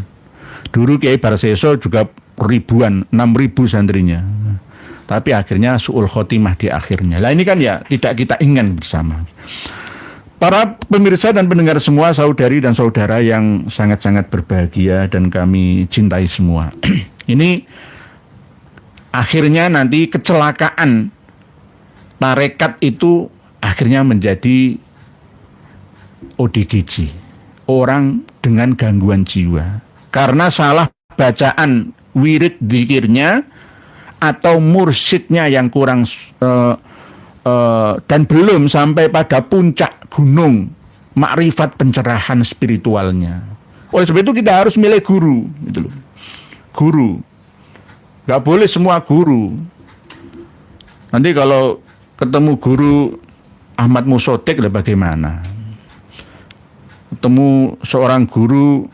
[SPEAKER 1] Dulu Kiai Barseso juga ribuan, 6.000 santrinya. Tapi akhirnya su'ul khotimah di akhirnya. Lah ini kan ya tidak kita ingat bersama. Para pemirsa dan pendengar semua, saudari dan saudara yang sangat-sangat berbahagia dan kami cintai semua. Ini akhirnya nanti kecelakaan tarekat itu akhirnya menjadi ODGJ, orang dengan gangguan jiwa. Karena salah bacaan wirid dzikirnya atau mursyidnya yang kurang dan belum sampai pada puncak gunung makrifat pencerahan spiritualnya. Oleh sebab itu kita harus milih guru, gitu loh. Guru, nggak boleh semua guru. Nanti kalau ketemu guru Ahmad Musodik lah bagaimana? Ketemu seorang guru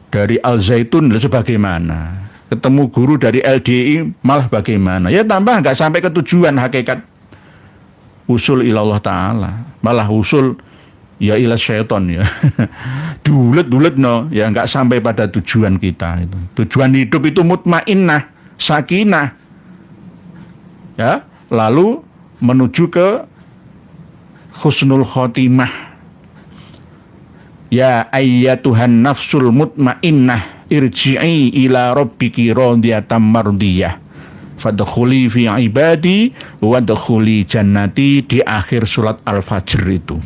[SPEAKER 1] dari Al Zaitun lah sebagaimana? Ketemu guru dari LDI malah bagaimana? Ya tambah nggak sampai ke tujuan hakikat usul ilallah ta'ala, malah usul ya ilah syaiton ya. dulet no, ya nggak sampai pada tujuan kita itu. Tujuan hidup itu mutmainnah, sakinah, ya, lalu menuju ke husnul khotimah. Ya ayyatuhan nafsul mutmainnah irji'i ila rabbiki radiyatan mardiyah fadkhuli fi ibadi wadkhuli jannati, di akhir surat Al-Fajr itu.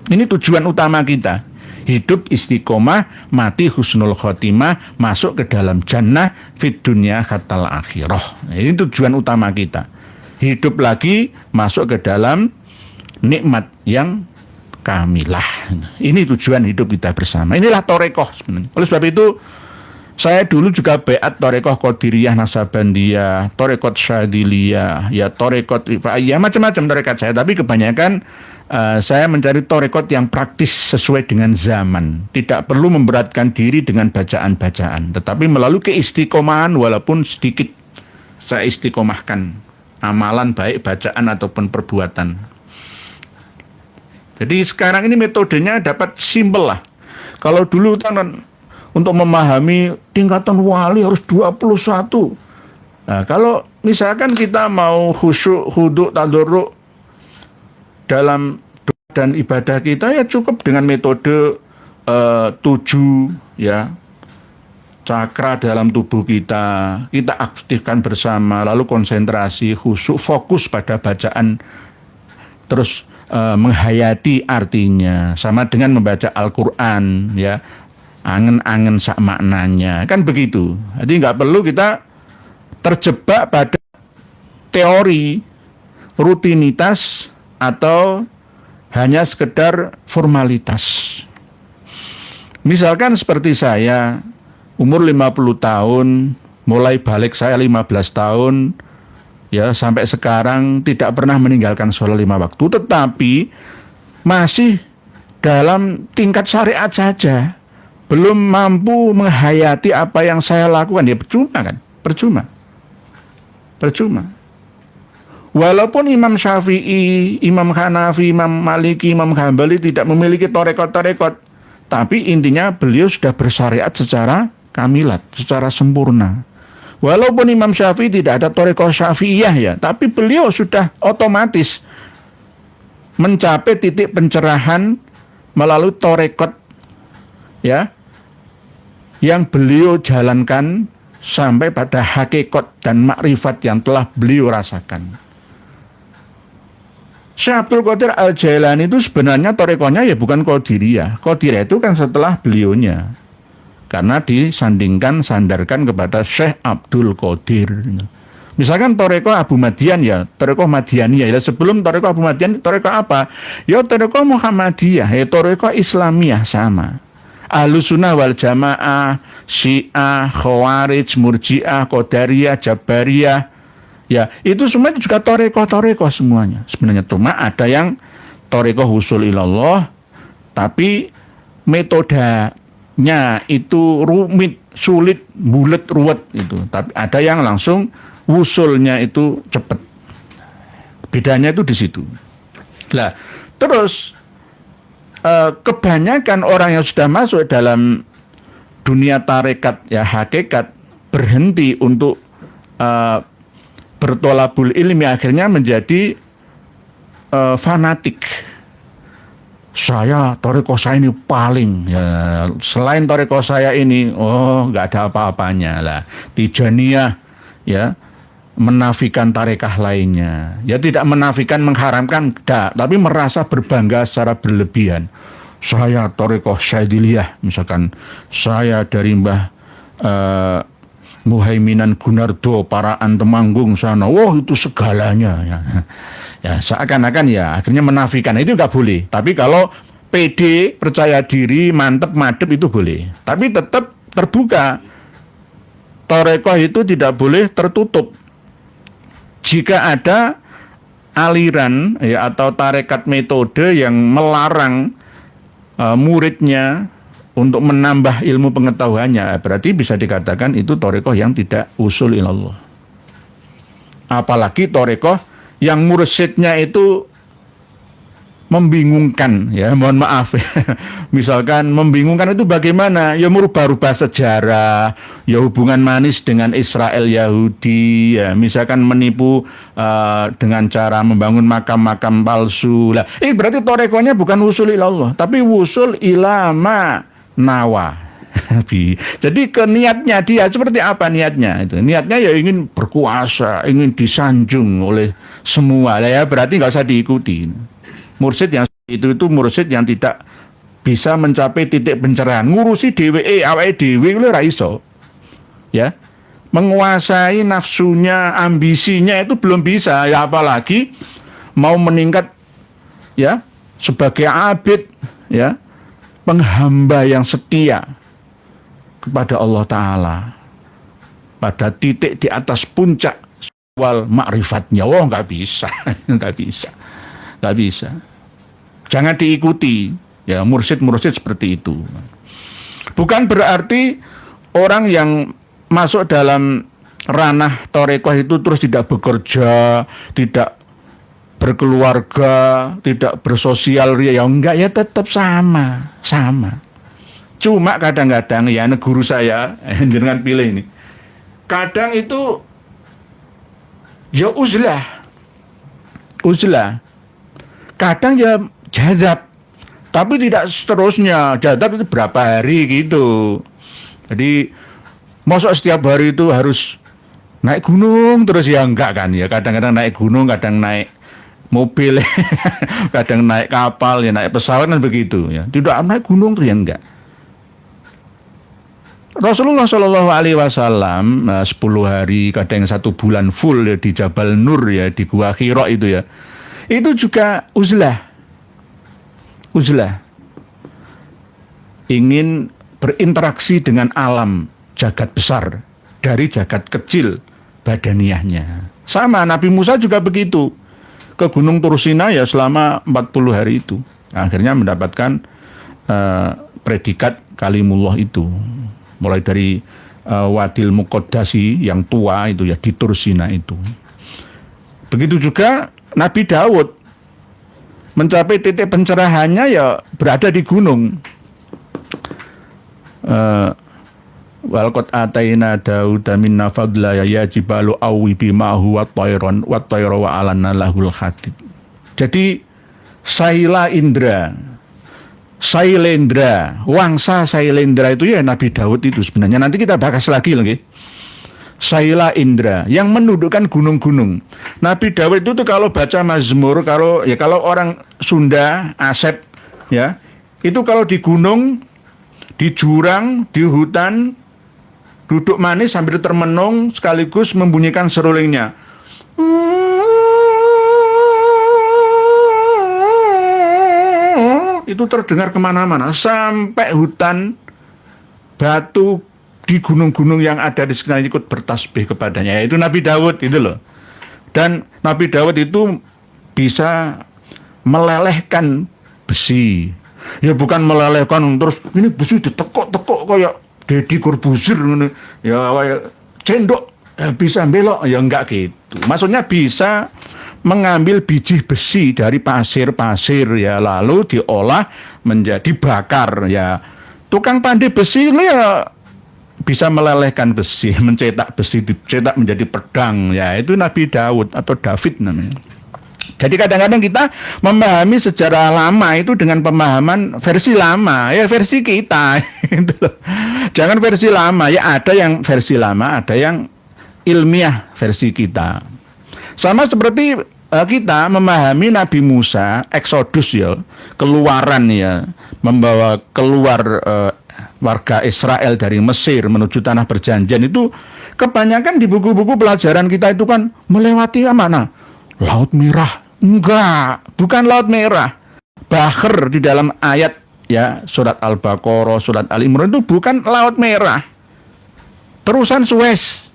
[SPEAKER 1] Ini tujuan utama kita. Hidup istiqomah, mati husnul khotimah, masuk ke dalam jannah fid dunya hatal akhirah. Ini tujuan utama kita. Hidup lagi, masuk ke dalam nikmat yang kamilah. Ini tujuan hidup kita bersama. Inilah torekoh sebenarnya. Oleh sebab itu saya dulu juga beat torekoh Qadiriyah Nasabandiyah, torekot Syadiliyah, ya torekot Rifaiyah, macam-macam torekat saya. Tapi kebanyakan saya mencari torekot yang praktis sesuai dengan zaman. Tidak perlu memberatkan diri dengan bacaan-bacaan, tetapi melalui keistiqomahan walaupun sedikit saya istiqomahkan amalan baik bacaan ataupun perbuatan. Jadi sekarang ini metodenya dapat simpel lah. Kalau dulu kan untuk memahami tingkatan wali harus 21. Nah, kalau misalkan kita mau khusyuk, huduk, tadarruk dalam doa dan ibadah kita, ya cukup dengan metode 7 ya cakra dalam tubuh kita aktifkan bersama, lalu konsentrasi, khusyuk, fokus pada bacaan, terus menghayati artinya, sama dengan membaca Al-Quran, ya, angen-angen sak maknanya, kan begitu. Jadi nggak perlu kita terjebak pada teori, rutinitas, atau hanya sekedar formalitas. Misalkan seperti saya, umur 50 tahun, mulai balik saya 15 tahun, ya sampai sekarang tidak pernah meninggalkan sholat 5 waktu, tetapi masih dalam tingkat syariat saja, belum mampu menghayati apa yang saya lakukan, ya percuma kan, percuma. Walaupun Imam Syafi'i, Imam Hanafi, Imam Maliki, Imam Hambali tidak memiliki torekot-torekot, tapi intinya beliau sudah bersyariat secara kamilat, secara sempurna. Walaupun Imam Syafi'i tidak ada torekot Syafi'iyah ya, tapi beliau sudah otomatis mencapai titik pencerahan melalui torekot ya, yang beliau jalankan sampai pada hakikat dan makrifat yang telah beliau rasakan. Syekh Abdul Qadir Al-Jailani itu sebenarnya torekohnya ya bukan Qadiriyah. Qadiriyah itu kan setelah beliaunya, karena sandarkan kepada Syekh Abdul Qadir. Misalkan torekoh Abu Madian ya, torekoh Madianiyah. Ya sebelum torekoh Abu Madian, torekoh apa? Ya torekoh Muhammadiyah, ya torekoh Islamiyah sama. Ahlussunnah wal Jamaah, Syiah, Khawarij, Murji'ah, Qadariyah, Jabariyah. Ya, itu semuanya juga torekoh semuanya. Sebenarnya cuma ada yang torekoh husul ilallah, tapi metodenya itu rumit, sulit, bulet, ruwet itu. Tapi ada yang langsung wusulnya itu cepat. Bedanya itu di situ. Nah, terus kebanyakan orang yang sudah masuk dalam dunia tarekat ya hakikat berhenti untuk bertolabul ilmi, akhirnya menjadi fanatik. Saya torekoh saya ini paling ya, selain torekoh saya ini nggak ada apa-apanya lah. Tijaniyah ya menafikan tarekah lainnya, ya tidak menafikan, mengharamkan tidak, tapi merasa berbangga secara berlebihan. Saya torekoh Syadiliyah misalkan, saya dari Mbah Muhaiminan Gunardo Paraan Temanggung sana, wah itu segalanya ya. Ya seakan-akan ya akhirnya menafikan, itu nggak boleh. Tapi kalau PD, percaya diri, mantep, madep itu boleh. Tapi tetap terbuka. Torekoh itu tidak boleh tertutup. Jika ada aliran ya atau tarekat metode yang melarang muridnya untuk menambah ilmu pengetahuannya, berarti bisa dikatakan itu torekoh yang tidak usul ilallah. Apalagi torekoh yang mursyidnya itu membingungkan, ya mohon maaf ya. Misalkan membingungkan itu bagaimana? Ya merubah-rubah sejarah, ya hubungan manis dengan Israel Yahudi, ya misalkan menipu dengan cara membangun makam-makam palsu. Lah, berarti torekohnya bukan usul ilallah, tapi usul ilama nawa. Jadi ke niatnya dia seperti apa niatnya itu? Niatnya ya ingin berkuasa, ingin disanjung oleh semua. Ya berarti nggak usah diikuti. Mursyid yang itu mursyid yang tidak bisa mencapai titik pencerahan. Ngurusi DWE, awake dhewe lho ra iso. Ya. Menguasai nafsunya, ambisinya itu belum bisa, ya apalagi mau meningkat ya sebagai abid ya, penghamba yang setia kepada Allah Ta'ala pada titik di atas puncak wal ma'rifatnya. Oh nggak bisa. Nggak bisa. Jangan diikuti ya mursyid-mursyid seperti itu. Bukan berarti orang yang masuk dalam ranah torekoh itu terus tidak bekerja, tidak berkeluarga, tidak bersosial, ya enggak, ya tetap sama. Cuma kadang-kadang ya guru saya dengan pilih ini, kadang itu ya uzlah, kadang ya jadab, tapi tidak seterusnya. Jadab itu berapa hari gitu. Jadi masa setiap hari itu harus naik gunung terus, ya enggak kan ya. Kadang-kadang naik gunung, kadang naik mobil, kadang naik kapal, ya naik pesawat kan begitu ya. Tidak naik gunung terus ya enggak. Rasulullah Shallallahu Alaihi Wasallam 10 hari, kadang 1 bulan full ya di Jabal Nur ya, di Gua Hira itu ya. Itu juga uzlah. Ingin berinteraksi dengan alam jagat besar dari jagat kecil badaniyahnya. Sama, Nabi Musa juga begitu. Ke Gunung Tursina ya selama 40 hari itu. Akhirnya mendapatkan predikat Kalimullah itu. Mulai dari Wadil Muqaddasi yang tua itu ya di Tursina itu. Begitu juga Nabi Daud mencapai titik pencerahannya ya berada di gunung. Walqad ataina Dauda minna fadla ya jibalu awibi ma'hu wa tayra wa alanna lahul hadid. Jadi Sailendra, wangsa Sailendra itu ya Nabi Daud itu sebenarnya. Nanti kita bahas lagi. Saila Indra yang menundukkan gunung-gunung. Nabi Daud itu tuh kalau baca Mazmur, kalau orang Sunda, Asep ya, itu kalau di gunung, di jurang, di hutan, duduk manis sambil termenung sekaligus membunyikan serulingnya. Itu terdengar kemana-mana sampai hutan, batu di gunung-gunung yang ada di sekitar ikut bertasbih kepadanya. Yaitu Nabi Daud itu loh. Dan Nabi Daud itu bisa melelehkan besi. Ya bukan melelehkan terus ini besi ditekuk-tekuk kayak Deddy Corbuzier, ya kayak cendok bisa belok, ya enggak gitu. Maksudnya bisa mengambil biji besi dari pasir-pasir ya lalu diolah menjadi bakar ya. Tukang pandai besi itu ya bisa melelehkan besi, mencetak besi, dicetak menjadi pedang ya, itu Nabi Daud atau David namanya. Jadi kadang-kadang kita memahami sejarah lama itu dengan pemahaman versi lama, ya versi kita. Jangan versi lama, ya ada yang versi lama, ada yang ilmiah versi kita. Sama seperti kita memahami Nabi Musa, Exodus ya, keluaran ya, membawa keluar warga Israel dari Mesir menuju tanah perjanjian itu kebanyakan di buku-buku pelajaran kita itu kan melewati mana? Laut Merah. Enggak, bukan Laut Merah. Bahr di dalam ayat ya surat Al-Baqarah, surat Al-Imran itu bukan Laut Merah. Terusan Suez.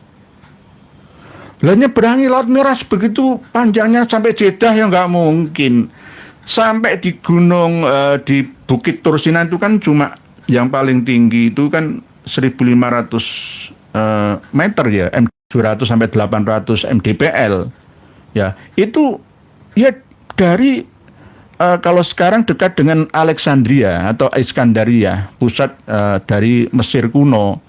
[SPEAKER 1] Lah nyeberangi Laut Merah begitu panjangnya sampai Jeddah ya nggak mungkin. Sampai di gunung di Bukit Tursina itu kan cuma yang paling tinggi itu kan 1.500 meter ya, M200 sampai 800 mdpl. Ya, itu ya dari kalau sekarang dekat dengan Alexandria atau Iskandaria, pusat dari Mesir kuno.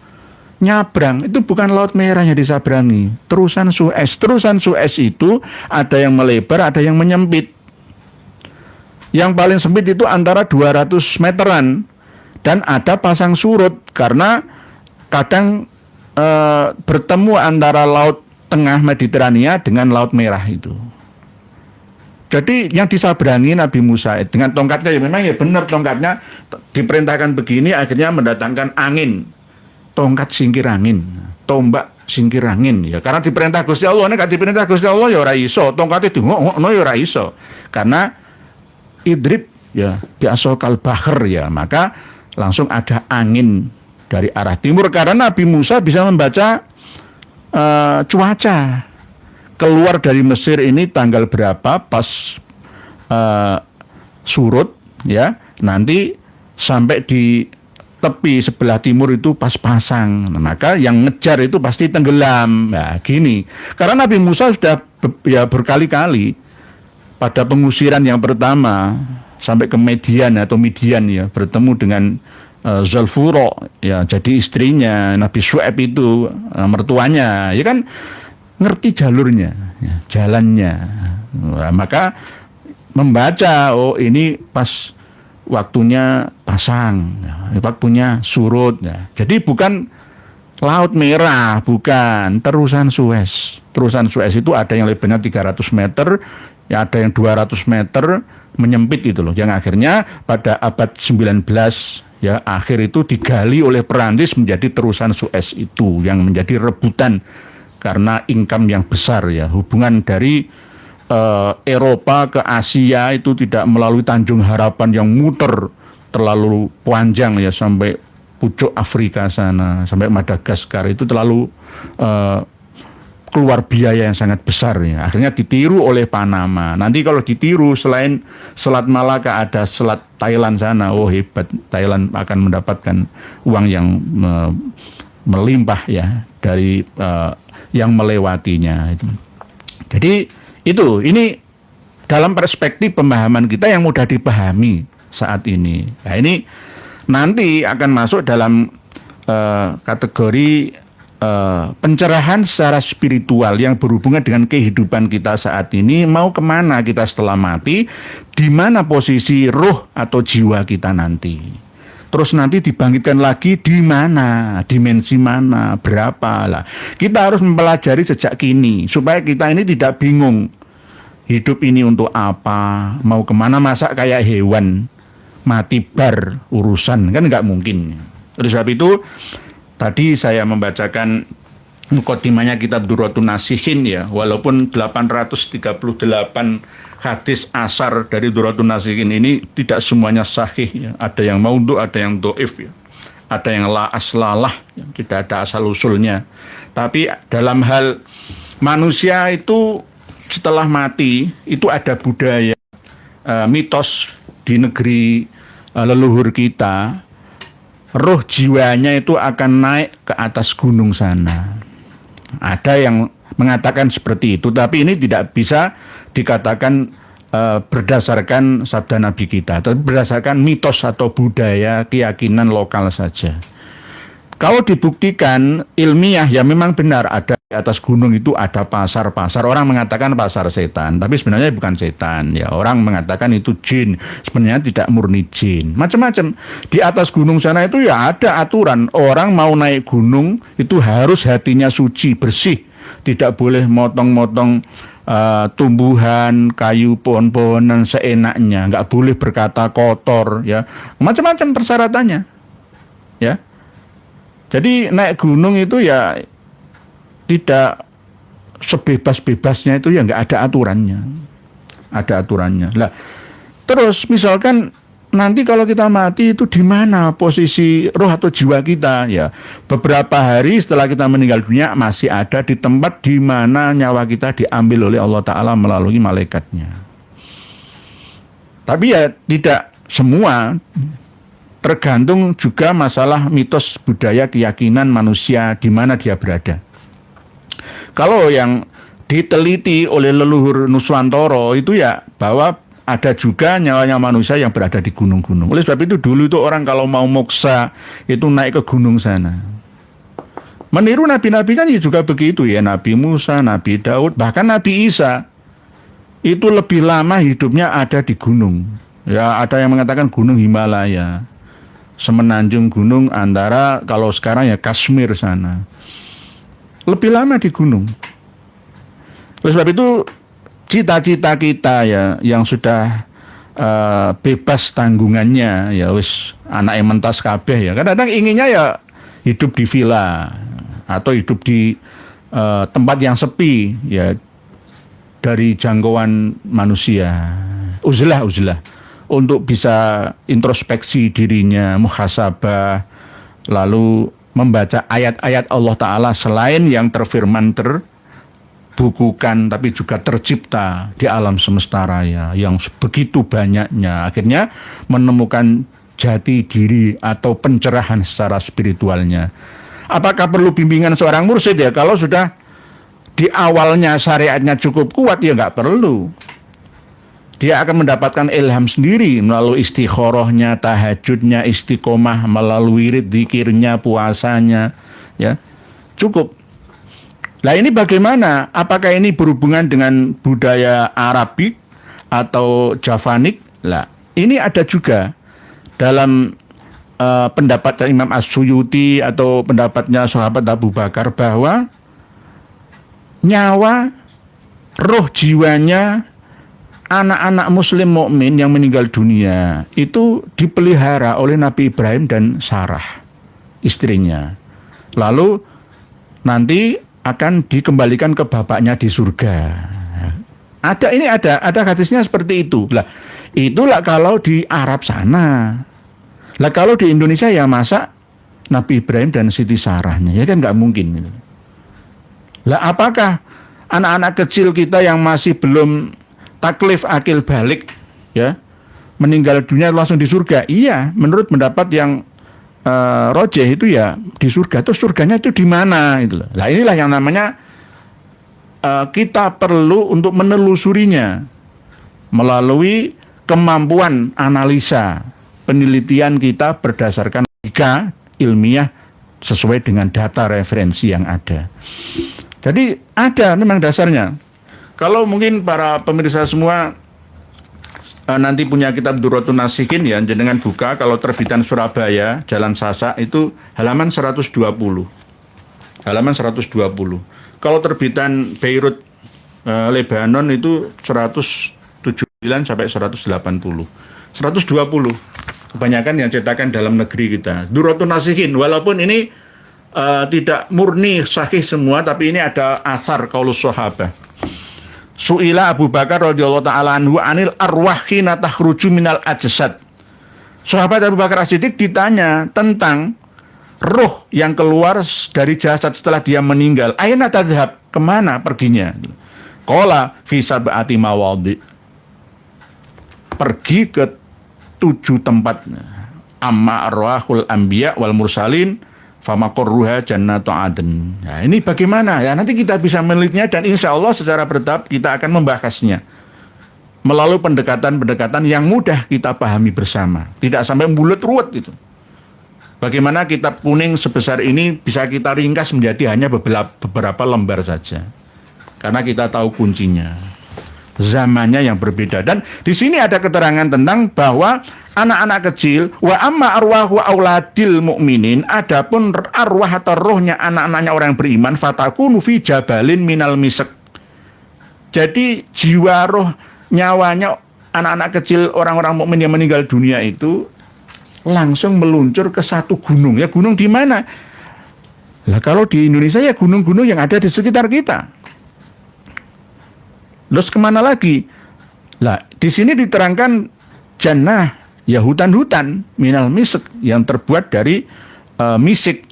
[SPEAKER 1] Nyabrang itu bukan Laut Merah yang disabrangi, terusan Suez. Terusan Suez itu ada yang melebar, ada yang menyempit. Yang paling sempit itu antara 200 meteran. Dan ada pasang surut karena kadang bertemu antara Laut Tengah Mediterania dengan Laut Merah itu. Jadi yang disabrangi Nabi Musa dengan tongkatnya ya memang ya benar tongkatnya diperintahkan begini akhirnya mendatangkan angin. Tongkat singkir angin, tombak singkir angin ya. Karena diperintah Gusti Allah, nek diperintah Gusti Allah ya ora iso, tongkate dingokno ya ora iso. Karena idrib ya biasokal bahr ya, maka langsung ada angin dari arah timur karena Nabi Musa bisa membaca cuaca. Keluar dari Mesir ini tanggal berapa pas surut ya, nanti sampai di tepi sebelah timur itu pas pasang. Nah, maka yang ngejar itu pasti tenggelam. Nah, gini. Karena Nabi Musa sudah berkali-kali pada pengusiran yang pertama sampai ke Midian ya, bertemu dengan Zulfuro ya, jadi istrinya Nabi Syuaib itu mertuanya, ya kan ngerti jalurnya, ya, jalannya. Nah, maka membaca ini pas waktunya pasang, ya, waktunya surut. Ya. Jadi bukan Laut Merah, bukan terusan Suez. Terusan Suez itu ada yang lebarnya 300 meter, ya ada yang 200 meter, menyempit itu loh. Yang akhirnya pada abad 19 ya akhir itu digali oleh Perancis menjadi terusan Suez itu yang menjadi rebutan karena income yang besar ya. Hubungan dari Eropa ke Asia itu tidak melalui Tanjung Harapan yang muter terlalu panjang ya sampai pucuk Afrika sana, sampai Madagaskar itu terlalu keluar biaya yang sangat besar ya. Akhirnya ditiru oleh Panama. Nanti kalau ditiru selain Selat Malaka ada Selat Thailand sana. Oh hebat, Thailand akan mendapatkan uang yang melimpah ya dari yang melewatinya. Jadi ini dalam perspektif pemahaman kita yang mudah dipahami saat ini. Nah ini nanti akan masuk dalam kategori pencerahan secara spiritual yang berhubungan dengan kehidupan kita saat ini, mau kemana kita setelah mati, di mana posisi roh atau jiwa kita nanti. Terus nanti dibangkitkan lagi di mana, dimensi mana, berapa lah. Kita harus mempelajari sejak kini supaya kita ini tidak bingung. Hidup ini untuk apa, mau kemana, masa kayak hewan mati bar urusan, kan nggak mungkin. Oleh sebab itu tadi saya membacakan mukadimahnya kitab Durratun Nasihin ya, walaupun 838 hadis asar dari Durratun Nasihin ini tidak semuanya sahih ya. Ada yang maudhu, ada yang dhaif ya. Ada yang la aslalah, ya. Tidak ada asal usulnya. Tapi dalam hal manusia itu setelah mati itu ada budaya mitos di negeri leluhur kita. Roh jiwanya itu akan naik ke atas gunung sana. Ada yang mengatakan seperti itu, tapi ini tidak bisa dikatakan berdasarkan sabda Nabi kita, tapi berdasarkan mitos atau budaya keyakinan lokal saja. Kalau dibuktikan ilmiah ya memang benar ada di atas gunung itu ada pasar-pasar. Orang mengatakan pasar setan, tapi sebenarnya bukan setan ya. Orang mengatakan itu jin, sebenarnya tidak murni jin. Macam-macam. Di atas gunung sana itu ya ada aturan. Orang mau naik gunung itu harus hatinya suci, bersih. Tidak boleh motong-motong tumbuhan, kayu, pohon-pohonan seenaknya. Nggak boleh berkata kotor ya. Macam-macam persyaratannya. Ya. Jadi naik gunung itu ya tidak sebebas-bebasnya, itu ya nggak ada aturannya. Ada aturannya. Lah, terus misalkan nanti kalau kita mati itu di mana posisi roh atau jiwa kita ya? Beberapa hari setelah kita meninggal dunia masih ada di tempat di mana nyawa kita diambil oleh Allah Ta'ala melalui malaikatnya. Tapi ya tidak semua. Tergantung juga masalah mitos budaya keyakinan manusia di mana dia berada. Kalau yang diteliti oleh leluhur Nuswantoro itu ya bahwa ada juga nyawanya manusia yang berada di gunung-gunung. Oleh sebab itu dulu itu orang kalau mau moksa itu naik ke gunung sana. Meniru nabi-nabi kan juga begitu ya, Nabi Musa, Nabi Daud, bahkan Nabi Isa itu lebih lama hidupnya ada di gunung. Ya ada yang mengatakan gunung Himalaya. Semenanjung gunung antara kalau sekarang ya Kashmir sana. Lebih lama di gunung. Oleh sebab itu cita-cita kita ya yang sudah bebas tanggungannya ya wis anak yang mentas kabeh ya. Kadang-kadang inginnya ya hidup di villa atau hidup di tempat yang sepi ya dari jangkauan manusia. Uzlah untuk bisa introspeksi dirinya, muhasabah, lalu membaca ayat-ayat Allah Ta'ala selain yang terfirman, terbukukan, tapi juga tercipta di alam semesta raya yang begitu banyaknya. Akhirnya menemukan jati diri atau pencerahan secara spiritualnya. Apakah perlu bimbingan seorang mursyid ya? Kalau sudah di awalnya syariatnya cukup kuat ya nggak perlu. Dia akan mendapatkan ilham sendiri melalui istikharahnya, tahajudnya, istiqomah, melalui wirid, zikirnya, puasanya, ya cukup. Nah ini bagaimana? Apakah ini berhubungan dengan budaya Arabik atau Javanik? Lah ini ada juga dalam pendapat Imam As-Suyuti atau pendapatnya sahabat Abu Bakar bahwa nyawa, roh jiwanya anak-anak muslim mukmin yang meninggal dunia itu dipelihara oleh Nabi Ibrahim dan Sarah istrinya. Lalu nanti akan dikembalikan ke bapaknya di surga. Ada hadisnya seperti itu. Lah, itulah kalau di Arab sana. Lah kalau di Indonesia ya masa Nabi Ibrahim dan Siti Sarahnya ya kan nggak mungkin. Lah apakah anak-anak kecil kita yang masih belum taklif akil balik, ya, meninggal dunia langsung di surga? Iya, menurut pendapat yang rojeh itu ya di surga. Terus surganya itu di mana? Itu. Lah inilah yang namanya kita perlu untuk menelusurinya melalui kemampuan analisa penelitian kita berdasarkan logika ilmiah sesuai dengan data referensi yang ada. Jadi ada memang dasarnya. Kalau mungkin para pemirsa semua nanti punya kitab Durratun Nasihin ya, jenengan buka kalau terbitan Surabaya, Jalan Sasak itu halaman 120. Halaman 120. Kalau terbitan Beirut Lebanon itu 179 sampai 180. 120. Kebanyakan yang cetakan dalam negeri kita. Durratun Nasihin, walaupun ini tidak murni sahih semua, tapi ini ada asar qaulus sahabah. Su'ila Abu Bakar radhiyallahu ta'ala anhu anil arwahina takhruju minal ajsad. Sahabat Abu Bakar As-Siddiq ditanya tentang roh yang keluar dari jasad setelah dia meninggal. Aina tadhhab, kemana perginya? Qala fi sab'ati mawadhi. Pergi ke 7 tempat. Amma arwahul anbiya wal mursalin famaqarruha jannatu adn. Nah, ini bagaimana? Ya nanti kita bisa menelitinya dan insya Allah secara bertahap kita akan membahasnya melalui pendekatan-pendekatan yang mudah kita pahami bersama. Tidak sampai bulat ruwet itu. Bagaimana kitab kuning sebesar ini bisa kita ringkas menjadi hanya beberapa lembar saja. Karena kita tahu kuncinya. Zamannya yang berbeda. Dan di sini ada keterangan tentang bahwa anak-anak kecil wa amma arwahu auladil mukminin, adapun arwah atau rohnya anak-anaknya orang yang beriman fatakunu fi jabalin minal misak. Jadi jiwa roh nyawanya anak-anak kecil orang-orang mukmin yang meninggal dunia itu langsung meluncur ke satu gunung. Ya gunung di mana? Lah kalau di Indonesia ya gunung-gunung yang ada di sekitar kita. Terus kemana lagi? Lah di sini diterangkan jannah, ya hutan-hutan minal misik yang terbuat dari misik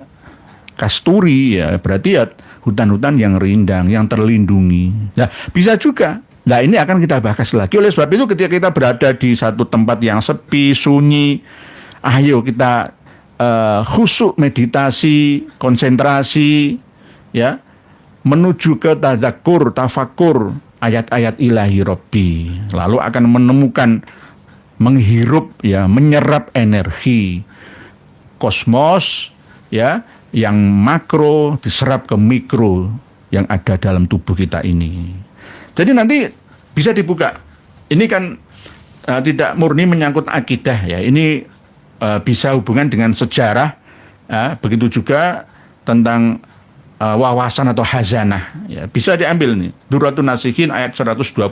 [SPEAKER 1] kasturi, ya berarti ya hutan-hutan yang rindang, yang terlindungi. Nah bisa juga. Nah ini akan kita bahas lagi. Oleh sebab itu ketika kita berada di satu tempat yang sepi, sunyi, ayo kita khusyuk meditasi, konsentrasi, ya menuju ke tadzakur, tafakur ayat-ayat ilahi Rabbi. Lalu akan menemukan, menghirup, ya menyerap energi kosmos, ya yang makro diserap ke mikro yang ada dalam tubuh kita ini. Jadi nanti bisa dibuka. Ini kan tidak murni menyangkut akidah ya. Ini bisa hubungan dengan sejarah, ya, begitu juga tentang wawasan atau hazanah, ya, bisa diambil nih. Durratun Nasihin ayat 120.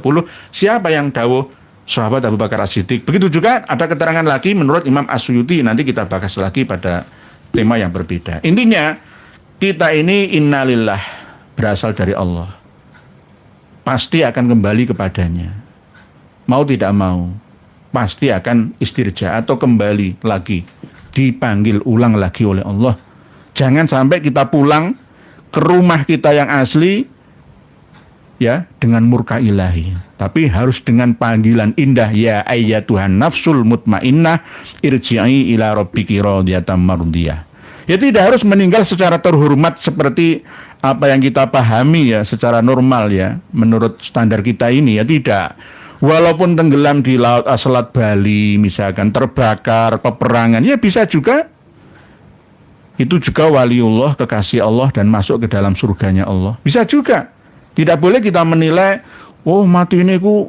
[SPEAKER 1] Siapa yang dawuh? Sahabat Abu Bakar As-Siddiq. Begitu juga ada keterangan lagi menurut Imam As-Suyuti. Nanti kita bahas lagi pada tema yang berbeda. Intinya kita ini innalillah, berasal dari Allah. Pasti akan kembali kepadanya. Mau tidak mau, pasti akan istirja atau kembali lagi, dipanggil ulang lagi oleh Allah. Jangan sampai kita pulang ke rumah kita yang asli ya dengan murka ilahi, tapi harus dengan panggilan indah, ya ayyatuhan nafsul mutmainnah irji'i ila rabbiki radiyatan mardiyah. Ya tidak harus meninggal secara terhormat seperti apa yang kita pahami ya secara normal ya menurut standar kita ini, ya tidak. Walaupun tenggelam di laut Selat Bali misalkan, terbakar peperangan, ya bisa juga. Itu juga waliullah, kekasih Allah dan masuk ke dalam surganya Allah. Bisa juga. Tidak boleh kita menilai, oh mati ini ku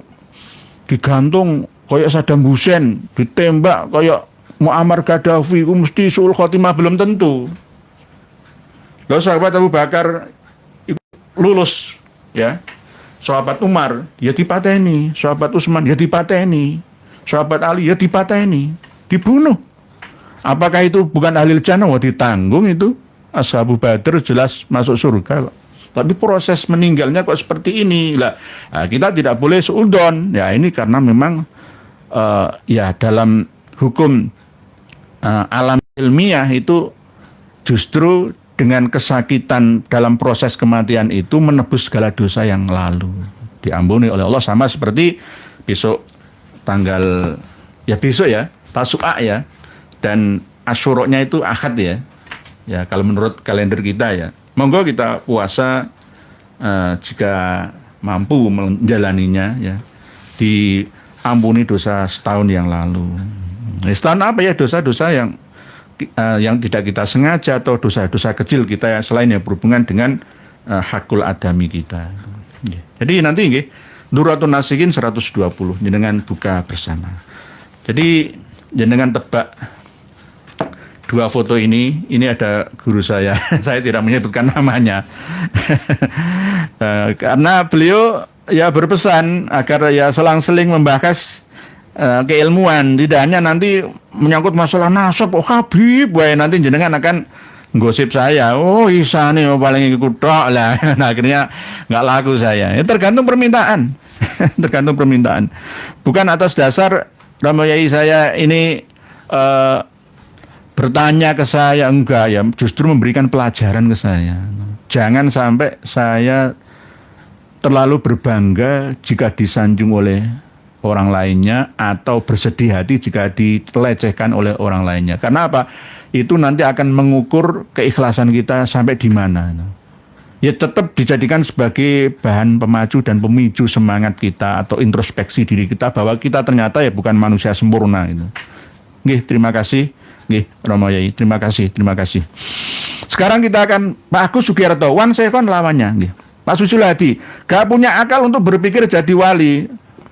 [SPEAKER 1] digantung kayak Saddam Hussein, ditembak kayak Muammar Gaddafi, ku mesti suul khotimah. Belum tentu. Lalu sahabat Abu Bakar lulus, ya. Sahabat Umar ya dipateni, sahabat Utsman ya dipateni, sahabat Ali ya dipateni, dibunuh. Apakah itu bukan ahli jannah? Wah ditanggung itu. Ashabu Badr jelas masuk surga kok. Tapi proses meninggalnya kok seperti ini lah. Nah, kita tidak boleh seudon. Ya ini karena memang ya dalam hukum alam ilmiah itu justru dengan kesakitan dalam proses kematian itu menebus segala dosa yang lalu. Diampuni oleh Allah, sama seperti besok tanggal, ya besok ya, Tasu'a ya, dan Asyuroknya itu Ahad ya. Ya kalau menurut kalender kita ya. Monggo kita puasa jika mampu menjalaninya ya. Diampuni dosa setahun yang lalu. Setahun apa ya, dosa-dosa yang tidak kita sengaja atau dosa-dosa kecil kita selain yang berhubungan dengan hakul adami kita. Jadi nanti nggih Nuratul Nasikin 120 jenengan buka bersama. Jadi jenengan tebak dua foto ini ada guru saya. Saya tidak menyebutkan namanya. Karena beliau ya berpesan agar ya selang-seling membahas keilmuan, tidak hanya nanti menyangkut masalah nasab, oh Habib, nanti jenengan akan gosip saya, oh Isa nih paling ikut tok lah. Nah, akhirnya nggak laku saya. Ya, tergantung permintaan, tergantung permintaan. Bukan atas dasar Ramayai saya ini bertanya ke saya, enggak ya, justru memberikan pelajaran ke saya. Jangan sampai saya terlalu berbangga jika disanjung oleh orang lainnya atau bersedih hati jika dilecehkan oleh orang lainnya. Karena apa? Itu nanti akan mengukur keikhlasan kita sampai di mana. Ya tetap dijadikan sebagai bahan pemacu dan pemicu semangat kita atau introspeksi diri kita bahwa kita ternyata ya bukan manusia sempurna itu. Nggih, terima kasih. Nggih, Romo Yai, terima kasih, terima kasih. Sekarang kita akan Pak Agus Sugierto, one second lawannya. Nggih. Pak Susuladi, gak punya akal untuk berpikir jadi wali.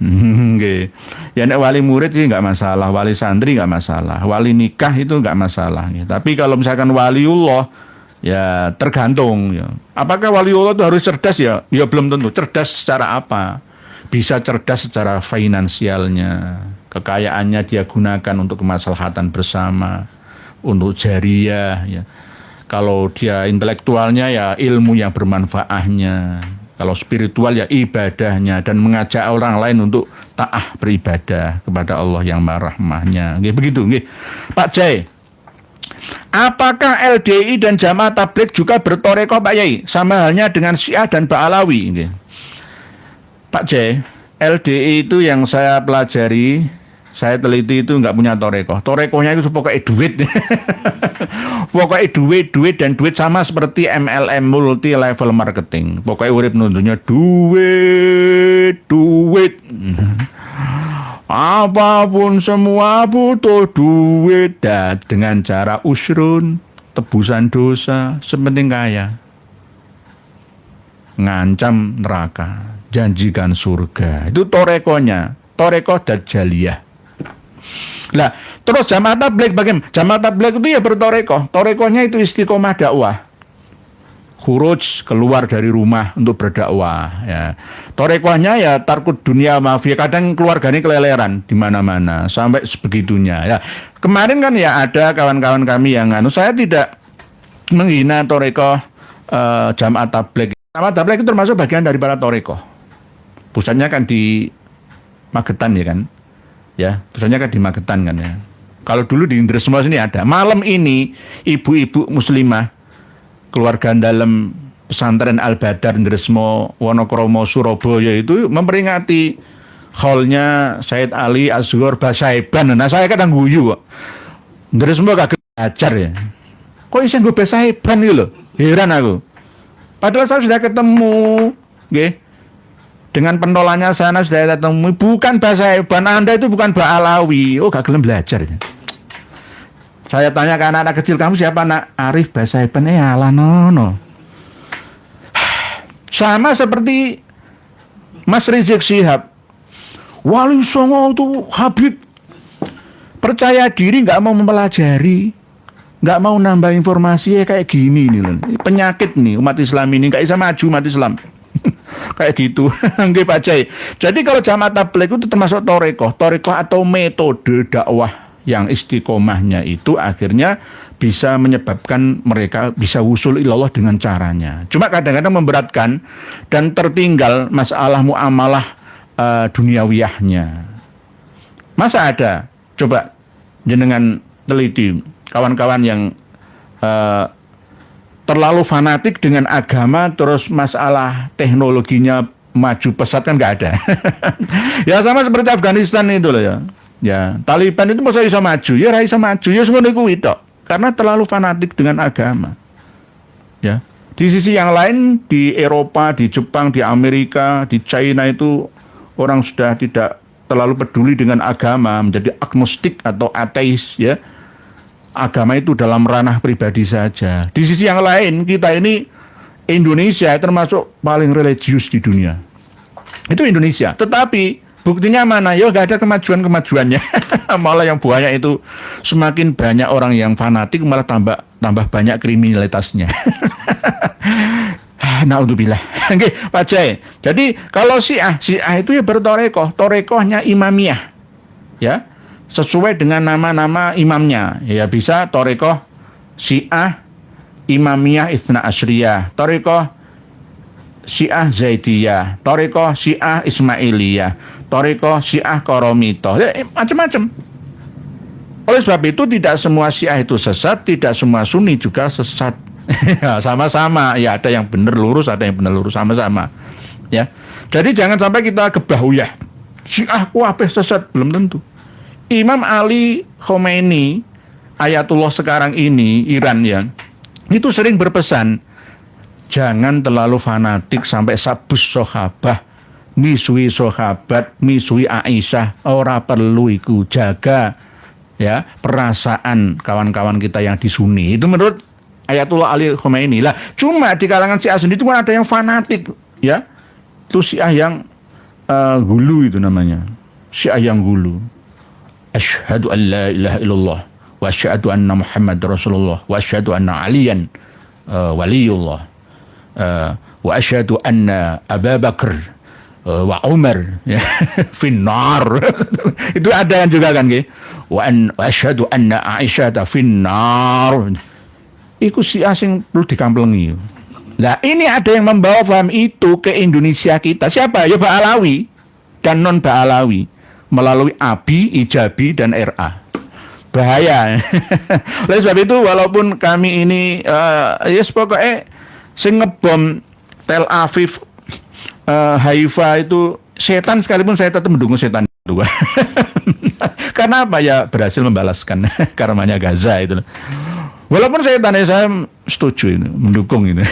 [SPEAKER 1] Nggih. Ya nek wali murid sih nggak masalah, wali santri nggak masalah, wali nikah itu nggak masalah. Ya. Tapi kalau misalkan waliullah, ya tergantung. Ya. Apakah waliullah itu harus cerdas ya? Ya belum tentu. Cerdas secara apa? Bisa cerdas secara finansialnya, kekayaannya dia gunakan untuk kemaslahatan bersama, untuk jariah. Ya. Kalau dia intelektualnya ya ilmu yang bermanfaatnya. Kalau spiritual ya ibadahnya dan mengajak orang lain untuk taat beribadah kepada Allah yang Maha Rahmahnya. Begitu, nggih. Pak Jai, apakah LDI dan Jamaah Tabligh juga bertoreko Pak Yai? Sama halnya dengan Syiah dan Ba'alawi. Nggih. Pak Jai, LDI itu yang saya pelajari, saya teliti itu nggak punya toreko. Torekonya itu pokoknya duit. Pokoknya duit dan duit, sama seperti MLM, multi level marketing. Pokoknya urip nuntunya duit. Apapun semua butuh duit. Dan dengan cara usrun, tebusan dosa, sepenting kaya. Ngancam neraka, janjikan surga. Itu torekonya, toreko dajjaliyah. Nah, terus Jamaah Tabligh bagaimana? Jamaah Tabligh itu ya bertoreko. Torekonya itu istiqomah dakwah. Khuruj, keluar dari rumah untuk berdakwah. Ya. Torekohnya ya tarkut dunia mafia. Kadang keluarganya keleleran di mana-mana sampai sebegitunya. Ya. Kemarin kan ya ada kawan-kawan kami yang saya tidak menghina toreko Jamaah Tabligh. Jamaah Tabligh itu termasuk bagian dari para toreko. Pusatnya kan di Magetan ya kan. Ya, pusatnya kan di Magetan kan ya. Kalau dulu di Indresmo sini ada. Malam ini ibu-ibu muslimah keluarga dalam pesantren Al-Badar Indresmo Wonokromo Surabaya itu memperingati kholnya Said Ali Azhar Basaiban. Nah, saya kadang guyu kok. Indresmo kagak ajar ya. Kok isin gue Basaiban gitu loh. Heran aku. Padahal saya sudah ketemu, nggih. Dengan pentolannya sana sudah ketemu, bukan Basaiban, Anda itu bukan Ba'alawi. Oh, gak gelem belajar. Saya tanya ke anak-anak kecil, kamu siapa nak? Arif Basaiban, alah nono. Sama seperti Mas Rizik Syihab. Wali Songo itu Habib. Percaya diri, gak mau mempelajari, gak mau nambah informasi kayak gini nih loh. Penyakit nih umat Islam ini, gak bisa maju umat Islam. Kayak gitu. Nggih Pak Jai. Jadi kalau Jamaah Tabligh itu termasuk toreko atau metode dakwah yang istiqomahnya itu akhirnya bisa menyebabkan mereka bisa wusul ilallah dengan caranya. Cuma kadang-kadang memberatkan dan tertinggal masalah muamalah duniawiyahnya. Masa ada? Coba jenengan teliti kawan-kawan yang terlalu fanatik dengan agama, terus masalah teknologinya maju pesat kan nggak ada. Ya sama seperti Afghanistan itu loh ya. Ya, Taliban itu masa bisa maju, ya bisa maju, ya semua itu karena terlalu fanatik dengan agama. Ya, di sisi yang lain di Eropa, di Jepang, di Amerika, di China itu orang sudah tidak terlalu peduli dengan agama, menjadi agnostik atau ateis ya. Agama itu dalam ranah pribadi saja. Di sisi yang lain kita ini Indonesia termasuk paling religius di dunia. Itu Indonesia. Tetapi buktinya mana? Ya nggak ada kemajuannya. Malah yang banyak itu semakin banyak orang yang fanatik malah tambah banyak kriminalitasnya. Naudzubillah. Oke, Pak Jai. Jadi kalau Syiah itu ya torekohnya imamiyah. Ya. Sesuai dengan nama-nama imamnya. Ya bisa torekoh Syiah Imamiyah Itsna Asyriyah, torekoh Syiah Zaidiyah, torekoh Syiah Ismailiyah, torekoh Syiah Koromito, ya, macam-macam. Oleh sebab itu tidak semua Syiah itu sesat, tidak semua Sunni juga sesat. Ya, sama-sama, ya ada yang benar lurus, ada yang benar lurus, sama-sama. Ya, jadi jangan sampai kita gebahuyah. Syiah wabah sesat, belum tentu. Imam Ali Khomeini, Ayatullah sekarang ini Iran ya, itu sering berpesan, jangan terlalu fanatik sampai sabus sahabah, misui sahabat, misui Aisyah, ora perlu iku, jaga ya perasaan kawan-kawan kita yang di Sunni. Itu menurut Ayatullah Ali Khomeini lah. Cuma di kalangan Syiah sendiri itu ada yang fanatik ya. Itu Syiah yang gulu itu namanya. Syiah yang gulu. Asyhadu an la ilaha illallah wa asyhadu anna Muhammad Rasulullah wa asyhadu anna Aliyan waliyullah wa asyhadu anna Abu Bakar wa Umar finnar. Itu ada yang juga kan wa asyhadu anna Aisyah finnar. Iku Syiah sing perlu dikamplengi. Nah, ini ada yang membawa paham itu ke Indonesia kita. Siapa? Ya Ba'alawi dan non Ba'alawi melalui ABI, Ijabi dan RA. Bahaya. Oleh sebab itu walaupun kami ini yes pokoknya sing ngebom Tel Aviv, Haifa itu setan sekalipun saya tetap mendukung setan itu. Karena apa ya berhasil membalaskan karmanya Gaza itu. Walaupun saya setuju ini, mendukung ini.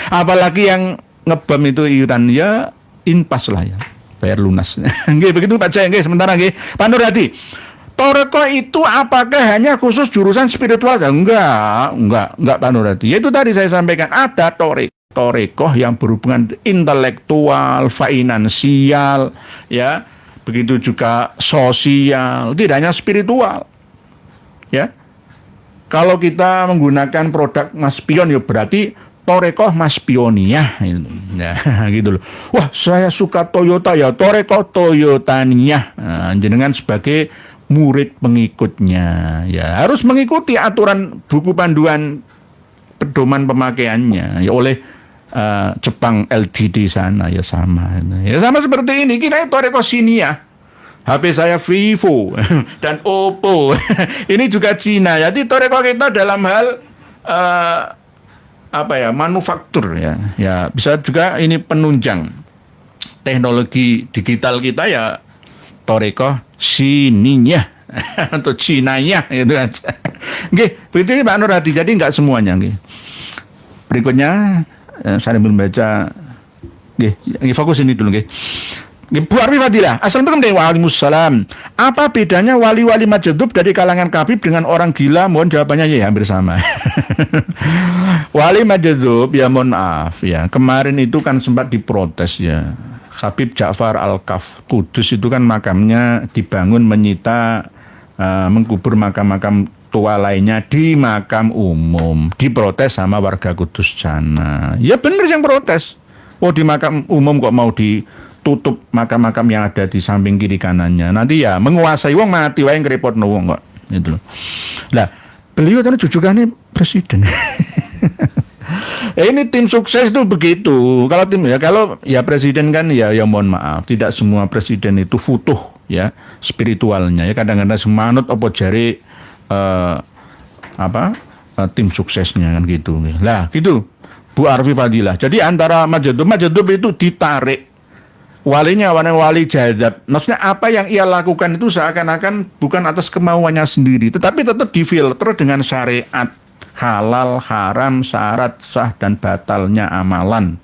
[SPEAKER 1] Apalagi yang ngebom itu Iran ya impas lah ya, bayar lunas. Nggih, begitu Pak Jai. Nggih, sementara nggih. Pak Nur Hadi, toreko itu apakah hanya khusus jurusan spiritual? Enggak Pak Nur Hadi. Itu tadi saya sampaikan ada torekoh yang berhubungan intelektual, finansial, ya, begitu juga sosial, tidak hanya spiritual, ya. Kalau kita menggunakan produk Mas Pion ya berarti torekoh Mas Pioniyah ya, gitu loh. Wah, saya suka Toyota ya, torekoh Toyotaniyah. Nah, jenengan sebagai murid pengikutnya ya harus mengikuti aturan buku panduan pedoman pemakaiannya ya oleh Jepang LGD sana ya sama. Ya sama seperti ini, kita torekoh Siniyah. HP saya Vivo dan Oppo. Ini juga Cina. Jadi toreko kita dalam hal manufaktur ya. Ya bisa juga ini penunjang teknologi digital kita ya toreko Sininya atau Cinanya itu aja. Nggih, begitu Pak Nur Hadi. Jadi enggak semuanya nggih. Berikutnya saya membaca nggih fokus ini dulu nggih. Bu Arfi Fadilah, assalamualaikum waalaikumsalam. Apa bedanya wali-wali majdzub dari kalangan Habib dengan orang gila? Mohon jawabannya ya hampir sama. Wali majdzub ya mohon maaf ya. Kemarin itu kan sempat diprotes ya. Habib Ja'far Al-Kaf Kudus itu kan makamnya dibangun menyita mengkubur makam-makam tua lainnya di makam umum. Diprotes sama warga Kudus sana. Ya bener yang protes. Oh di makam umum kok mau ditutup makam-makam yang ada di samping kiri kanannya. Nanti ya menguasai wong mati wae ngrepotno wong kok. Gitu loh. Lah, beliau kan jujukannya presiden. Ini tim sukses itu begitu. Kalau presiden kan ya mohon maaf, tidak semua presiden itu futuh ya spiritualnya ya. Kadang-kadang semanut apa jari tim suksesnya kan gitu. Lah gitu Bu Arfi Fadilah. Jadi antara Majadub itu ditarik walinya wali jadab. Maksudnya apa yang ia lakukan itu seakan-akan bukan atas kemauannya sendiri, tetapi tetap difilter dengan syariat, halal, haram, syarat, sah dan batalnya amalan.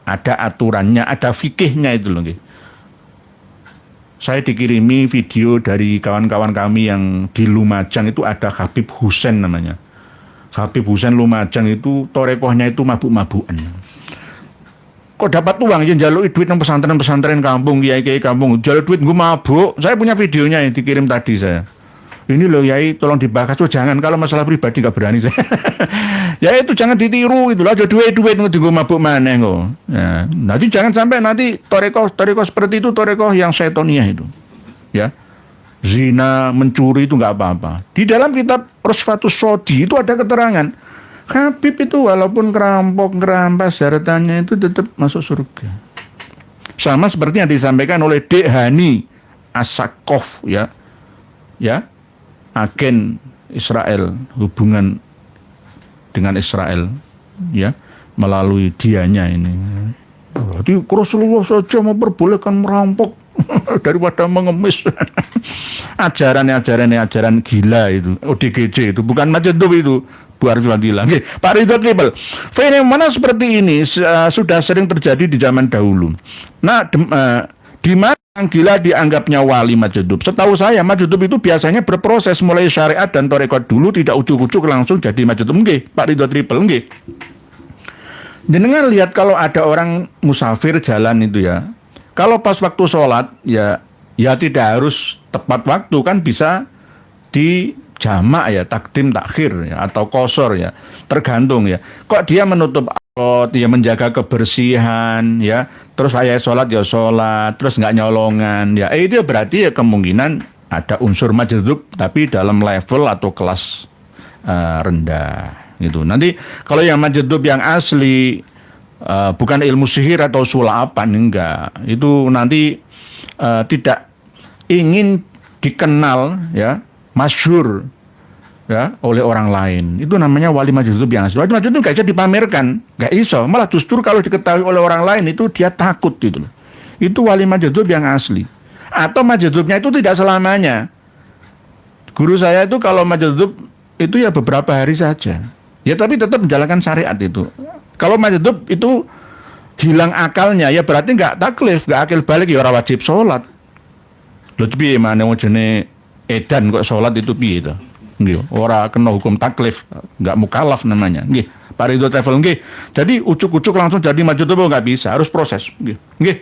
[SPEAKER 1] Ada aturannya, ada fikihnya itu loh. Saya dikirimi video dari kawan-kawan kami yang di Lumajang, itu ada Habib Husain namanya. Habib Husain Lumajang itu torekohnya itu mabuk-mabukan. Kok dapat uang ya jaluk duit nang pesantren-pesantren kampung, kiai-kiai kampung, jaluk duit gue mabuk. Saya punya videonya yang dikirim tadi saya. Ini loh Yai, tolong dibahas. Oh, jangan, kalau masalah pribadi nggak berani saya. Ya itu jangan ditiru gitu loh. Ada duit nanti gue mabuk maneh kok. Ya, nanti jangan sampai nanti toreko seperti itu, toreko yang setoniah itu. Ya, zina, mencuri itu nggak apa-apa. Di dalam kitab Rosfatus Sodi itu ada keterangan Habib itu walaupun ngerampok, ngerampas hartanya itu tetap masuk surga. Sama seperti yang disampaikan oleh Dek Hani Asakov, ya, agen Israel, hubungan dengan Israel, ya, melalui dianya ini. Jadi Rasulullah saja memperbolehkan merampok daripada mengemis. Ajaran gila itu, ODGJ itu, bukan Majadub itu, Bu Arfi Fadilah. Pak Ridho Tribel, fenomena seperti ini sudah sering terjadi di zaman dahulu. Nah, di mana yang gila dianggapnya wali Majadub? Setahu saya Majadub itu biasanya berproses mulai syariat dan torekot dulu, tidak ujuk-ujuk langsung jadi Majadub. Nggih, Pak Ridho Tribel, nggih. Jenengan lihat kalau ada orang musafir jalan itu ya, kalau pas waktu sholat ya tidak harus tepat waktu, kan bisa di jamak ya, takdim takhir ya, atau qosor ya, tergantung ya. Kok dia menutup aurat, dia menjaga kebersihan ya, terus saya sholat ya sholat, terus nggak nyolongan ya, itu berarti ya kemungkinan ada unsur Majadub tapi dalam level atau kelas rendah gitu. Nanti kalau yang Majadub yang asli bukan ilmu sihir atau sulapan, enggak, itu nanti tidak ingin dikenal ya, masyhur ya oleh orang lain. Itu namanya wali Majadub yang asli. Wali Majadub nggak bisa dipamerkan, nggak iso. Malah justru kalau diketahui oleh orang lain itu dia takut gitu loh. Itu wali Majadub yang asli. Atau Majadubnya itu tidak selamanya. Guru saya itu kalau Majadub itu ya beberapa hari saja. Ya tapi tetap menjalankan syariat itu. Kalau Majadub itu hilang akalnya ya berarti nggak taklif, nggak akil balik, ya ora wajib sholat. Lho piye maneh jenenge edan kok sholat itu piye to? Nggih, ora kena hukum taklif, nggak mukallaf namanya. Nggih, Pak Ridho Travel nggih. Jadi ucuk-ucuk langsung jadi Majadub nggak bisa, harus proses. Nggih. Nggih.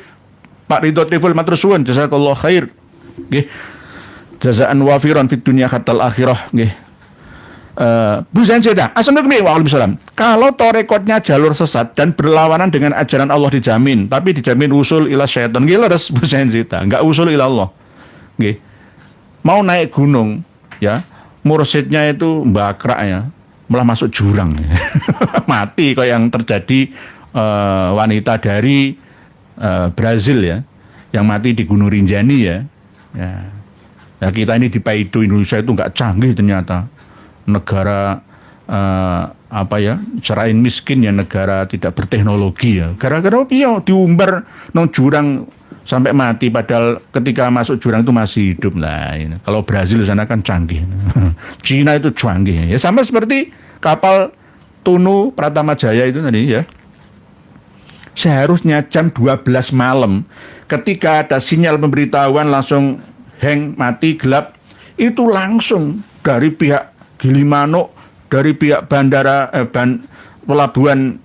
[SPEAKER 1] Pak Ridho Travel matur suwun, jazakallahu khair. Nggih. Jazaan wafiran fid dunya hatal akhirah. Nggih. Bu Zanjeda, assalamualaikum warahmatullahi wabarakatuh. Kalau torekotnya jalur sesat dan berlawanan dengan ajaran Allah dijamin, tapi dijamin usul ila syaitan, gila res Bu Zanjeda, nggak usul ila Allah. Nggih. Mau naik gunung, ya, mursyidnya itu mbakrak ya, malah masuk jurang, ya. Mati kayak yang terjadi wanita dari Brazil ya, yang mati di Gunung Rinjani ya. Ya kita ini di Paido Indonesia itu nggak canggih ternyata. Negara apa ya, serain miskin ya, negara tidak berteknologi ya, gara-gara piye diumbar nang jurang sampai mati, padahal ketika masuk jurang itu masih hidup lah ini. Kalau Brazil sana kan canggih. Cina itu canggih ya, sama seperti kapal Tunu Pratama Jaya itu tadi ya, seharusnya jam 12 malam ketika ada sinyal pemberitahuan langsung hang, mati, gelap, itu langsung dari pihak Gilimanuk, dari pihak bandara pelabuhan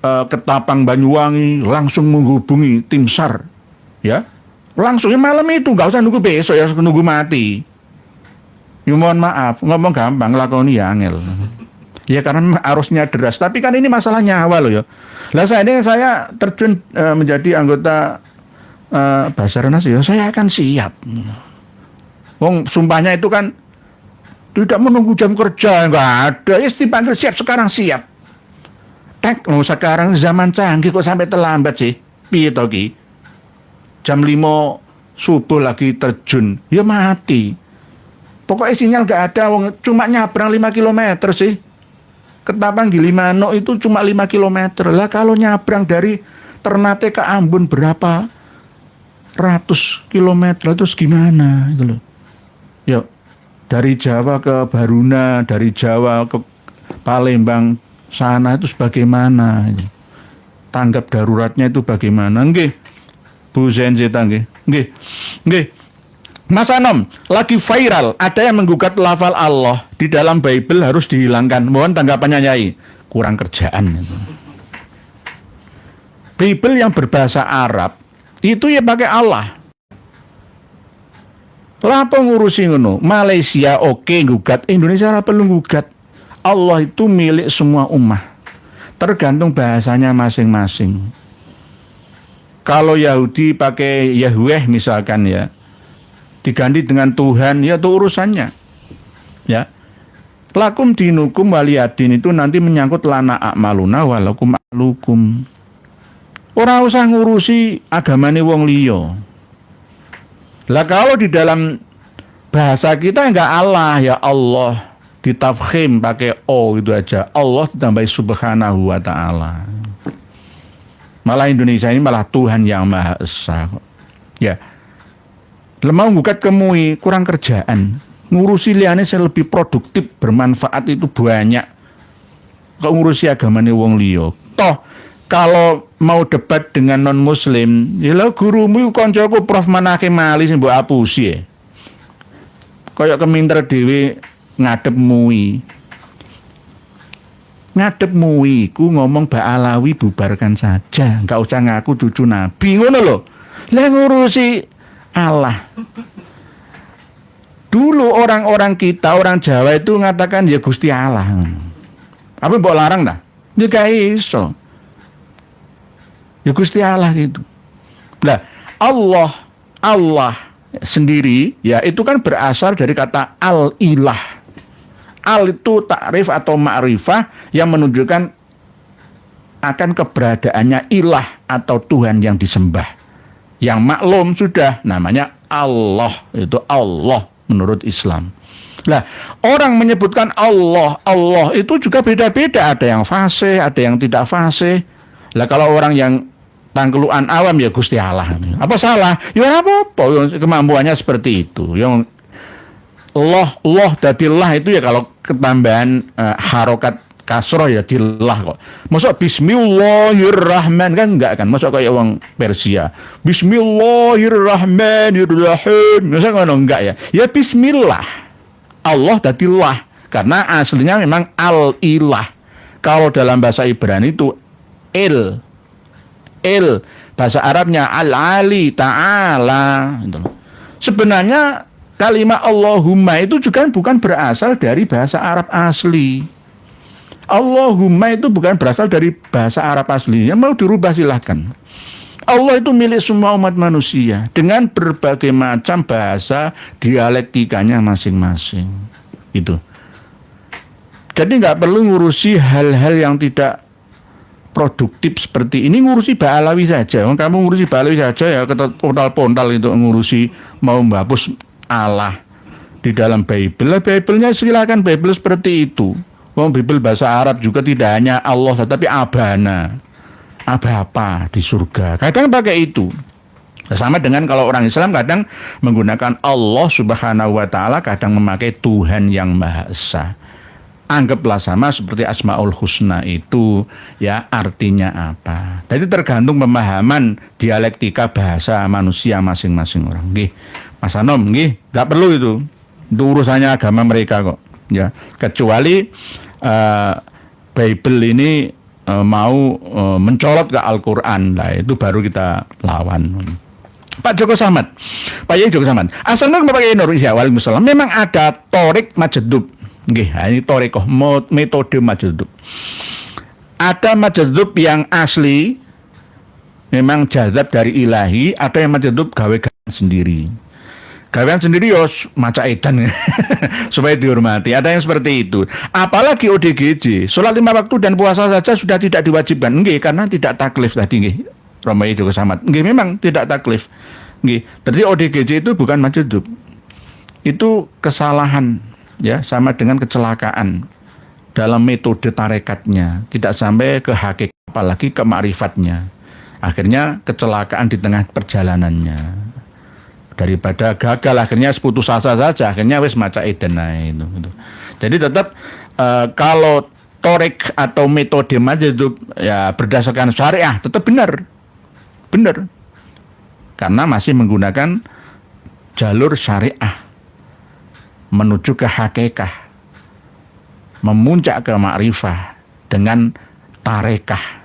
[SPEAKER 1] Ketapang Banyuwangi langsung menghubungi tim SAR ya, langsung malam itu, nggak usah nunggu besok ya, nunggu mati ya. Mohon maaf, ngomong gampang, lakoni ya angel ya, karena arusnya deras. Tapi kan ini masalah nyawa loh ya. Lah saya terjun menjadi anggota Basarnas ya, saya akan siap. Wong sumpahnya itu kan tidak menunggu jam kerja, nggak ada. Ya dipanggil siap, sekarang siap. Sekarang zaman canggih kok sampai terlambat sih? Piye to ki? Jam 5 subuh lagi terjun, ya mati. Pokoknya sinyal nggak ada, cuma nyabrang 5 km sih. Ketapang Gilimanuk itu cuma 5 kilometer. Lah kalau nyabrang dari Ternate ke Ambon berapa ratus kilometer, terus gimana itu loh. Yuk, dari Jawa ke Baruna, dari Jawa ke Palembang sana itu bagaimana? Tanggap daruratnya itu bagaimana? Nggih. Bu Zenzeta nggih. Nggih. Nggih. Mas Anom, lagi viral, ada yang menggugat lafal Allah di dalam Bible harus dihilangkan. Mohon tanggapannya Nyai. Kurang kerjaan. Bible yang berbahasa Arab itu ya pakai Allah. Lah apa ngurusi ngono? Malaysia oke gugat, Indonesia ora perlu gugat. Allah itu milik semua umat. Tergantung bahasanya masing-masing. Kalau Yahudi pakai Yahweh misalkan ya, diganti dengan Tuhan, ya itu urusannya. Ya. Lakum dinukum waliyadin itu nanti menyangkut lana a'maluna walakum a'lukum. Ora usah ngurusi agamane wong liya. Lah kalau di dalam bahasa kita enggak Allah, ya Allah ditafkhim pakai O itu aja. Allah ditambahi subhanahu wa ta'ala. Malah Indonesia ini malah Tuhan yang Maha Esa. Ya. Lemah gugat kemui, kurang kerjaan. Ngurusi liane saya lebih produktif, bermanfaat itu banyak. Kok ngurusi agamane wong liya. Toh kalau mau debat dengan non muslim, ya lho gurumu koncoku Prof Manake Mali sing mbok apusi ya. Kayak keminter dhewe ngadep MUI. Ngadep MUI ku ngomong Ba'alawi bubarkan saja, enggak usah ngaku cucu nabi ngono lho. Lah ngurusi Allah. Dulu orang-orang kita, orang Jawa itu mengatakan ya Gusti Allah. Apa mbok larang dah? Ya gak iso. Ya Gusti Allah gitu. Lah Allah sendiri ya itu kan berasal dari kata al-ilah. Al itu takrif atau ma'rifah yang menunjukkan akan keberadaannya ilah atau Tuhan yang disembah. Yang maklum sudah namanya Allah, itu Allah menurut Islam. Nah, orang menyebutkan Allah itu juga beda-beda, ada yang fasih, ada yang tidak fasih. Lah kalau orang yang tangkeluan awam ya Gusti Allah. Apa salah? Ya apa-apa, kemampuannya seperti itu. Yang Allah dadilah itu ya kalau ketambahan harokat kasroh ya dilah kok. Masuk Bismillahirrahmanirrahim kan enggak kan? Masuk kayak orang Persia. Bismillahirrahmanirrahim. Masa ngono enggak ya? Ya Bismillah. Allah dadilah karena aslinya memang al-ilah. Kalau dalam bahasa Ibrani itu il. Bahasa Arabnya al-ali ta'ala. Sebenarnya kalimat Allahumma itu juga bukan berasal dari bahasa Arab asli. Allahumma itu bukan berasal dari bahasa Arab asli. Yang mau dirubah silahkan. Allah itu milik semua umat manusia dengan berbagai macam bahasa dialektikanya masing-masing. Itu. Jadi nggak perlu ngurusi hal-hal yang tidak produktif seperti ini, ngurusi Ba'alawi saja. Kamu ngurusi Ba'alawi saja ya, pontal-pontal itu ngurusi mau menghapus Allah di dalam Bible. Bible-nya silakan Bible seperti itu. Bible bahasa Arab juga tidak hanya Allah tetapi Abana. Apa di surga. Kadang pakai itu. Sama dengan kalau orang Islam kadang menggunakan Allah Subhanahu wa taala, kadang memakai Tuhan yang Maha Esa. Anggaplah sama seperti Asmaul Husna itu ya artinya apa. Jadi tergantung pemahaman dialektika bahasa manusia masing-masing orang. Nggih. Mas Anom nggih, enggak perlu itu. Itu urusannya agama mereka kok. Ya, kecuali Bible ini mau mencolot ke Al-Quran, lah itu baru kita lawan. Pak Joko Samad, Pak Yai Joko Samad. Assalamualaikum Bapak Yai Nur. Ya, waalaikumsalam. Memang ada torik majedub. Nggih, ini torikoh, metode majedub. Ada majedub yang asli, memang jazab dari ilahi. Ada yang majedub gawe-gawe sendiri. Gawean sendiri yos maca edan supaya dihormati. Ada yang seperti itu. Apalagi ODGJ, sholat 5 waktu dan puasa saja sudah tidak diwajibkan. Nggih, karena tidak taklif tadi nggih. Romai Joko Samad. Nggih, memang tidak taklif. Nggih. Berarti ODGJ itu bukan majedub. Itu kesalahan ya, sama dengan kecelakaan. dalam metode tarekatnya, tidak sampai ke hakikat, apalagi ke ma'rifatnya. Akhirnya kecelakaan di tengah perjalanannya. Daripada gagal, akhirnya putus asa saja, akhirnya wis maca edenai itu. Jadi tetap kalau torek atau metode majdzub ya berdasarkan syariah tetap benar, karena masih menggunakan jalur syariah menuju ke hakikah, memuncak ke ma'rifah dengan tarekah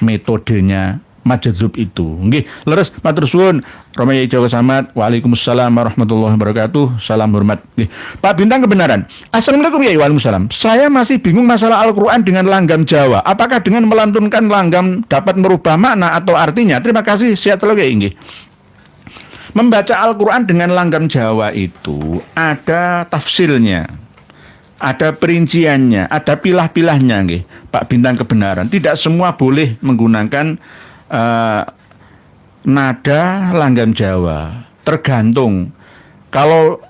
[SPEAKER 1] metodenya majdzub itu. Nggih, leres matur suwun. Rama Yai Jawa Samad. Waalaikumsalam warahmatullahi wabarakatuh. Salam hormat. Nggih. Pak Bintang kebenaran. Assalamualaikum Yai. Waalaikumsalam. Saya masih bingung masalah Al-Qur'an dengan langgam Jawa. Apakah dengan melantunkan langgam dapat merubah makna atau artinya? Terima kasih. Sehat selalu Yai. Nggih. Membaca Al-Qur'an dengan langgam Jawa itu ada tafsirnya, ada perinciannya, ada pilah-pilahnya nggih. Pak Bintang kebenaran. Tidak semua boleh menggunakan nada langgam Jawa, tergantung. Kalau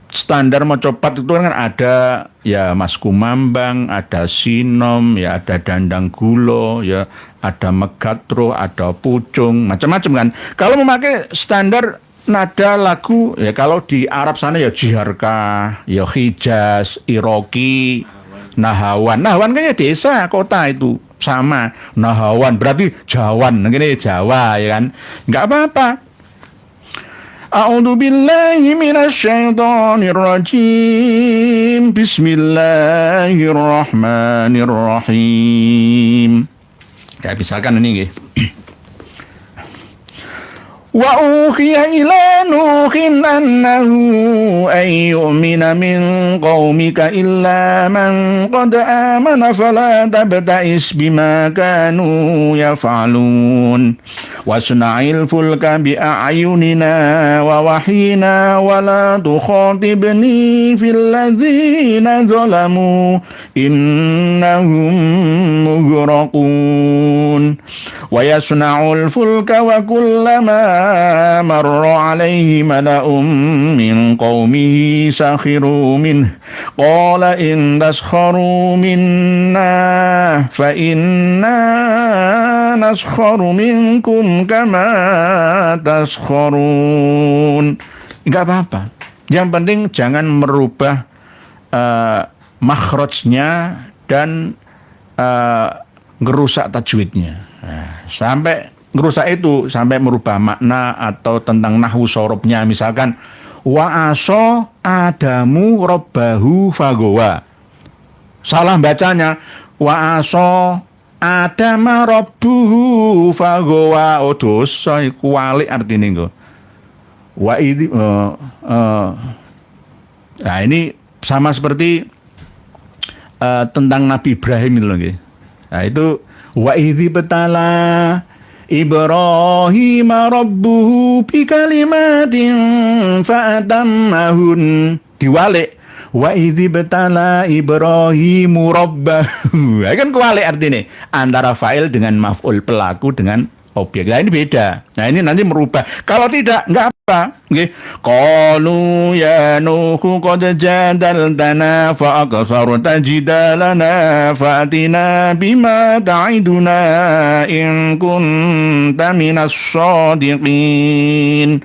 [SPEAKER 1] standar mocopat itu kan ada ya Mas Kumambang, ada Sinom, ya ada Dandang Gulo, ya ada Megatro, ada Pucung, macam-macam kan. Kalau memakai standar nada lagu ya kalau di Arab sana ya Jiharkah, ya Hijaz, Iroki, Nahawan. Nahawan kayaknya desa, kota itu. Sama Nahawan berarti Jawan, ini Jawa ya kan, nggak apa-apa. A'udzu billahi minasyaitonir rajim. Bismillahirrahmanirrahim. Ya misalkan ini nggih. Wa uhiya ila nuhin annahu ay yu'mina min qaumika illa man qad amana fala tabta'is bima kanu yaf'alun wasna'il fulka bi a'yunina wa wahyina wa la tukhatibni fil ladzina zalamu innahum mughraqun wa yasna'ul fulka wa kullama مر عليه ملأ من قومه سخروا منه قال إن تسخروا منا فإنا نسخر منكم كما تسخرون. Enggak apa-apa. Yang penting jangan merubah makhrajnya dan ngerusak tajwidnya. Sampai ngerusak itu sampai merubah makna atau tentang nahwu sorobnya, misalkan wa aso adamu robbahu fagowa, salah bacanya wa aso adama robbuhu fagowa, oh dosa iku walik artine nggo wa ini nah ini sama seperti tentang Nabi Ibrahim itu nggih. Nah itu wa idzi betala Ibrahim rabbuhu bi kalimatin fa'atammahun, diwalik wa idzi betala Ibrahim rabbahu. Kan kewalik artinya antara fa'il dengan maf'ul, pelaku dengan objek. Nah ini beda. Nah ini nanti merubah. Kalau tidak, enggak apa. Nggih. Qalu ya Nuhu qad jadaltana fa aqsarta jidalana fa'tina bima ta'iduna in kunta minas shadiqin.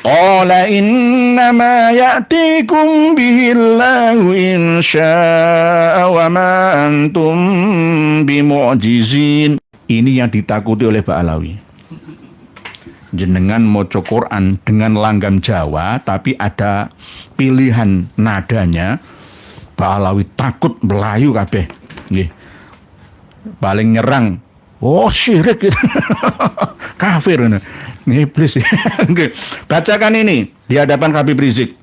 [SPEAKER 1] Qala innama ya'tikum bihillahu in syaa wa ma antum bimu'jizin. Ini yang ditakuti oleh Pak Alawi. Jenengan maca Quran dengan langgam Jawa, tapi ada pilihan nadanya. Pak Alawi takut melayu kabeh. Nggih. Paling nyerang. Oh, syirik gitu. Kafir ini. Iblis. Nggih. Bacakan ini di hadapan Habib Rizik.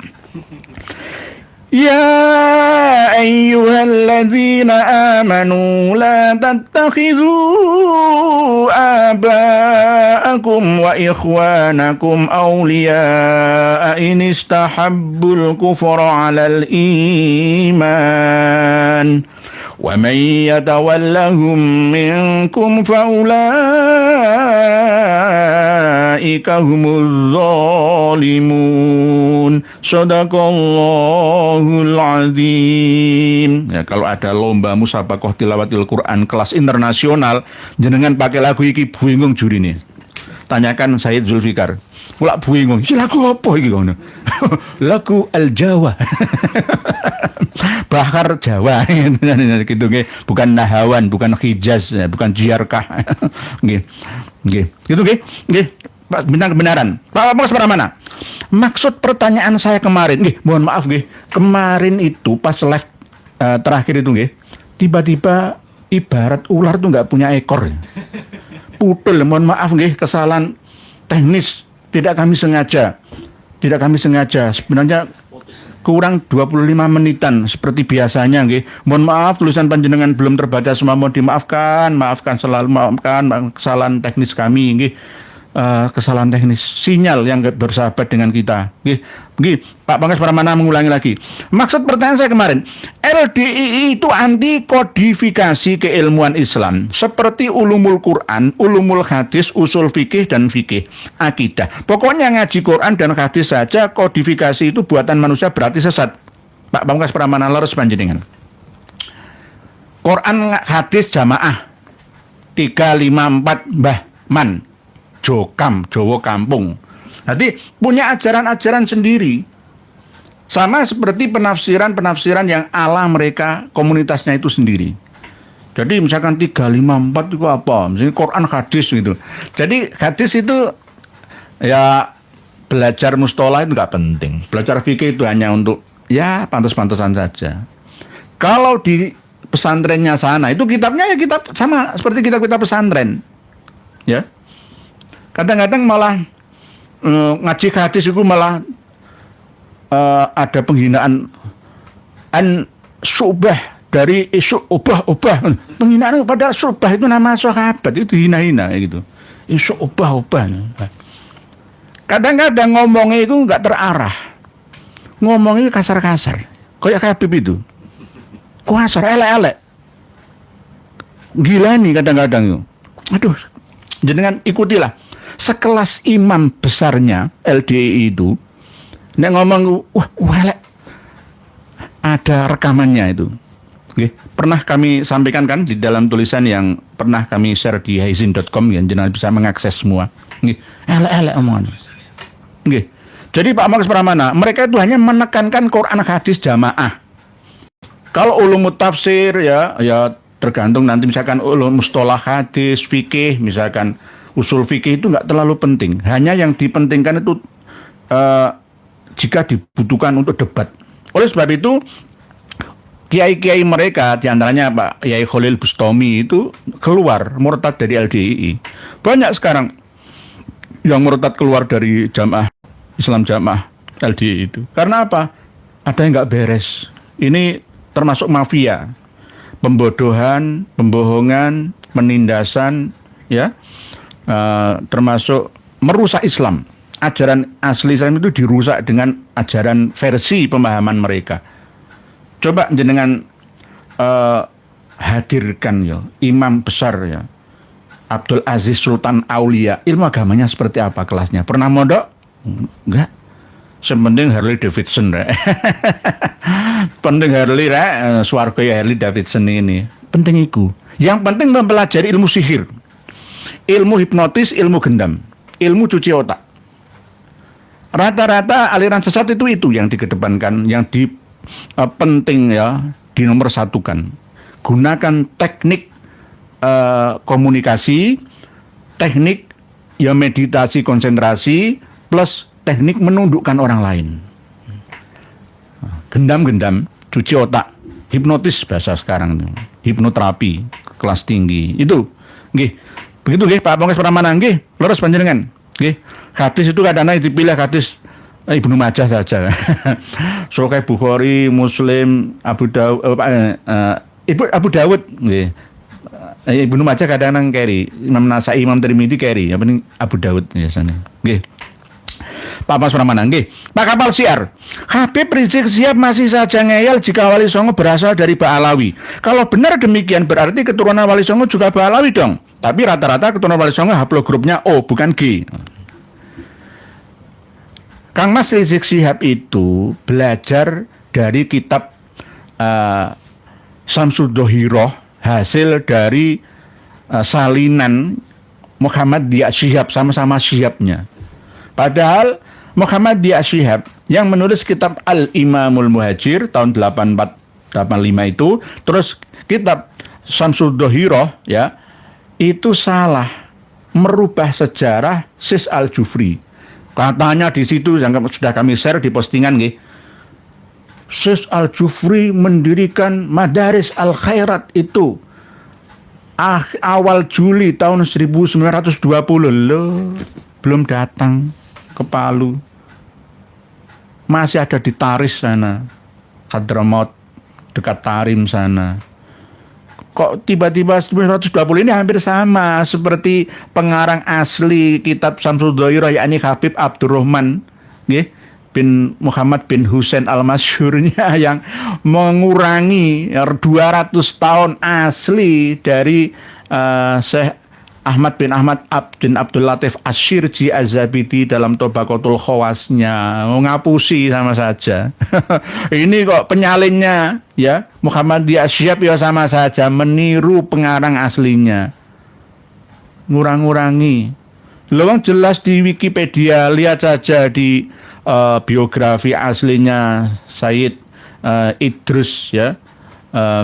[SPEAKER 1] Ya ayyuhalladzina amanu la tattakhidhu aba'akum wa ikhwanakum awliya'a in istahabbul kufra 'alal iman Wa may yatawallahum minkum faulaika humuz zalimun. Shadaqallahul azim. Ya, kalau ada lomba musabaqah tilawatil Quran kelas internasional, jenengan pakai lagu iki bingung jurine. Tanyakan Said Zulfikar. Kula bingung, iki lagu apa iki ngono? Lagu Al Jawa. Bahar Jawa gitu nggih, bukan Nahawan, bukan Hijaz, bukan Jiarkah. Nggih. Nggih. Gitu nggih. Nggih. Pak bintang kebenaran. Pak mau seberapa mana? Maksud pertanyaan saya kemarin, nggih, mohon maaf nggih. Kemarin itu pas live terakhir itu nggih, tiba-tiba ibarat ular tuh nggak punya ekor. Putul, mohon maaf nggih, kesalahan teknis. Tidak kami sengaja. Sebenarnya kurang 25 menitan seperti biasanya nggih. Mohon maaf tulisan panjenengan belum terbaca semua, mohon dimaafkan, selalu maafkan kesalahan teknis kami nggih. Kesalahan teknis sinyal yang bersahabat dengan kita. Nggih, Pak Pangkas Pramana mengulangi lagi. Maksud pertanyaan saya kemarin, LDII itu anti kodifikasi keilmuan Islam seperti ulumul Quran, ulumul hadis, usul fikih dan fikih akidah. Pokoknya ngaji Quran dan hadis saja, kodifikasi itu buatan manusia berarti sesat. Pak Pangkas Pramana leres panjenengan. Quran hadis jamaah 354 Mbah Man Jokam, Jawa Kampung. Nanti punya ajaran-ajaran sendiri. Sama seperti penafsiran-penafsiran yang ala mereka, komunitasnya itu sendiri. Jadi misalkan 354 itu apa? Misalnya Quran hadis gitu. Jadi hadis itu ya belajar mustolah itu nggak penting. Belajar fikih itu hanya untuk ya pantas-pantasan saja. Kalau di pesantrennya sana itu kitabnya ya kitab sama seperti kitab-kitab pesantren. Ya. Kadang-kadang malah ngaji hadis itu malah ada penghinaan Syu'bah dari Syu'bah. Penghinaan pada Syu'bah itu nama sahabat itu hina-hina gitu. Syu'bah. Kadang-kadang ngomongnya itu nggak terarah. Ngomongnya kasar-kasar. Kayak Habib itu. Kasar, elek-elek. Gila nih kadang-kadang itu. Aduh, jenengan ikutilah. Sekelas imam besarnya LDI itu, nek ngomong, wah, ada rekamannya itu. Oke. Pernah kami sampaikan kan di dalam tulisan yang pernah kami share di haizin.com, ya, jenengan bisa mengakses semua. Elek-elek omongan. Oke. Jadi Pak Pangkas Pramana, mereka itu hanya menekankan Quran hadis jamaah. Kalau ulumut tafsir ya tergantung nanti misalkan ulum mustolah hadis, fikih, misalkan usul fikih itu nggak terlalu penting. Hanya yang dipentingkan itu jika dibutuhkan untuk debat. Oleh sebab itu, kiai-kiai mereka, diantaranya Pak Yai Khalil Bustami itu keluar murtad dari LDII. Banyak sekarang yang murtad keluar dari jamaah Islam jamaah LDII itu. Karena apa? Ada yang nggak beres. Ini termasuk mafia, pembodohan, pembohongan, penindasan, ya. Termasuk merusak Islam. Ajaran asli Islam itu dirusak dengan ajaran versi pemahaman mereka. Coba jenengan hadirkan ya imam besar ya Abdul Aziz Sultan Aulia, ilmu agamanya seperti apa kelasnya? Pernah mondok? Enggak. Sepenting Harley Davidson penting Harley swarga ya Harley Davidson ini. Penting itu. Yang penting mempelajari ilmu sihir, ilmu hipnotis, ilmu gendam, ilmu cuci otak. Rata-rata aliran sesat itu yang dikedepankan, yang penting ya, dinomor satukan. Gunakan teknik komunikasi, teknik ya meditasi konsentrasi, plus teknik menundukkan orang lain. Gendam-gendam, cuci otak, hipnotis bahasa sekarang itu, hipnoterapi kelas tinggi itu. Nggih. Begitu nggih Pak Pangkas Pramana nggih, leres panjenengan. Nggih. Hadis itu kadang-kadang dipilih hadis Ibnu Majah saja. Sahih Bukhari, Muslim, Abu Dawud nggih. Ibnu Majah kadang-kadang carry, Imam Nasai, Imam Tirmidzi carry, yang penting Abu Dawud biasanya. Nggih. Pak Mas Pramana, nggih. Pak Kapal Siar, Habib Rizik Syihab masih saja ngeyel jika Wali Songo berasal dari Ba'alawi. Kalau benar demikian berarti keturunan Wali Songo juga Ba'alawi dong. Tapi rata-rata keturunan Wali Songo haplogrupnya O, bukan G. Kang Mas Rizik Syihab itu belajar dari kitab Samsuddohiroh, hasil dari salinan Muhammad Dia Syihab, sama-sama Syihabnya. Padahal Muhammad Dia Syihab yang menulis kitab Al-Imamul Muhajir tahun 84-85 itu, terus kitab Samsuddohiroh ya, itu salah, merubah sejarah Sis Al-Jufri. Katanya di situ yang sudah kami share di postingan nggih. Sis Al-Jufri mendirikan Madaris Al-Khairat itu awal Juli tahun 1920 loh, belum datang ke Palu, masih ada di Taris sana, Hadramaut dekat Tarim sana. Kok tiba-tiba 1920 ini hampir sama seperti pengarang asli kitab Samsuddohiroh, yakni Habib Abdurrahman bin Muhammad bin Husain Al-Masyhurnya yang mengurangi 200 tahun asli dari Syekh Ahmad bin Ahmad bin Abdul Latif Asy-Syirji Az-Zabidi dalam Tobaqatul Khawasnya, ngapusi sama saja. Ini kok penyalinnya ya Muhammad Dia Syihab ya sama saja meniru pengarang aslinya, ngurang-ngurangi. Lewang jelas di Wikipedia, lihat saja di biografi aslinya Sayyid Idrus ya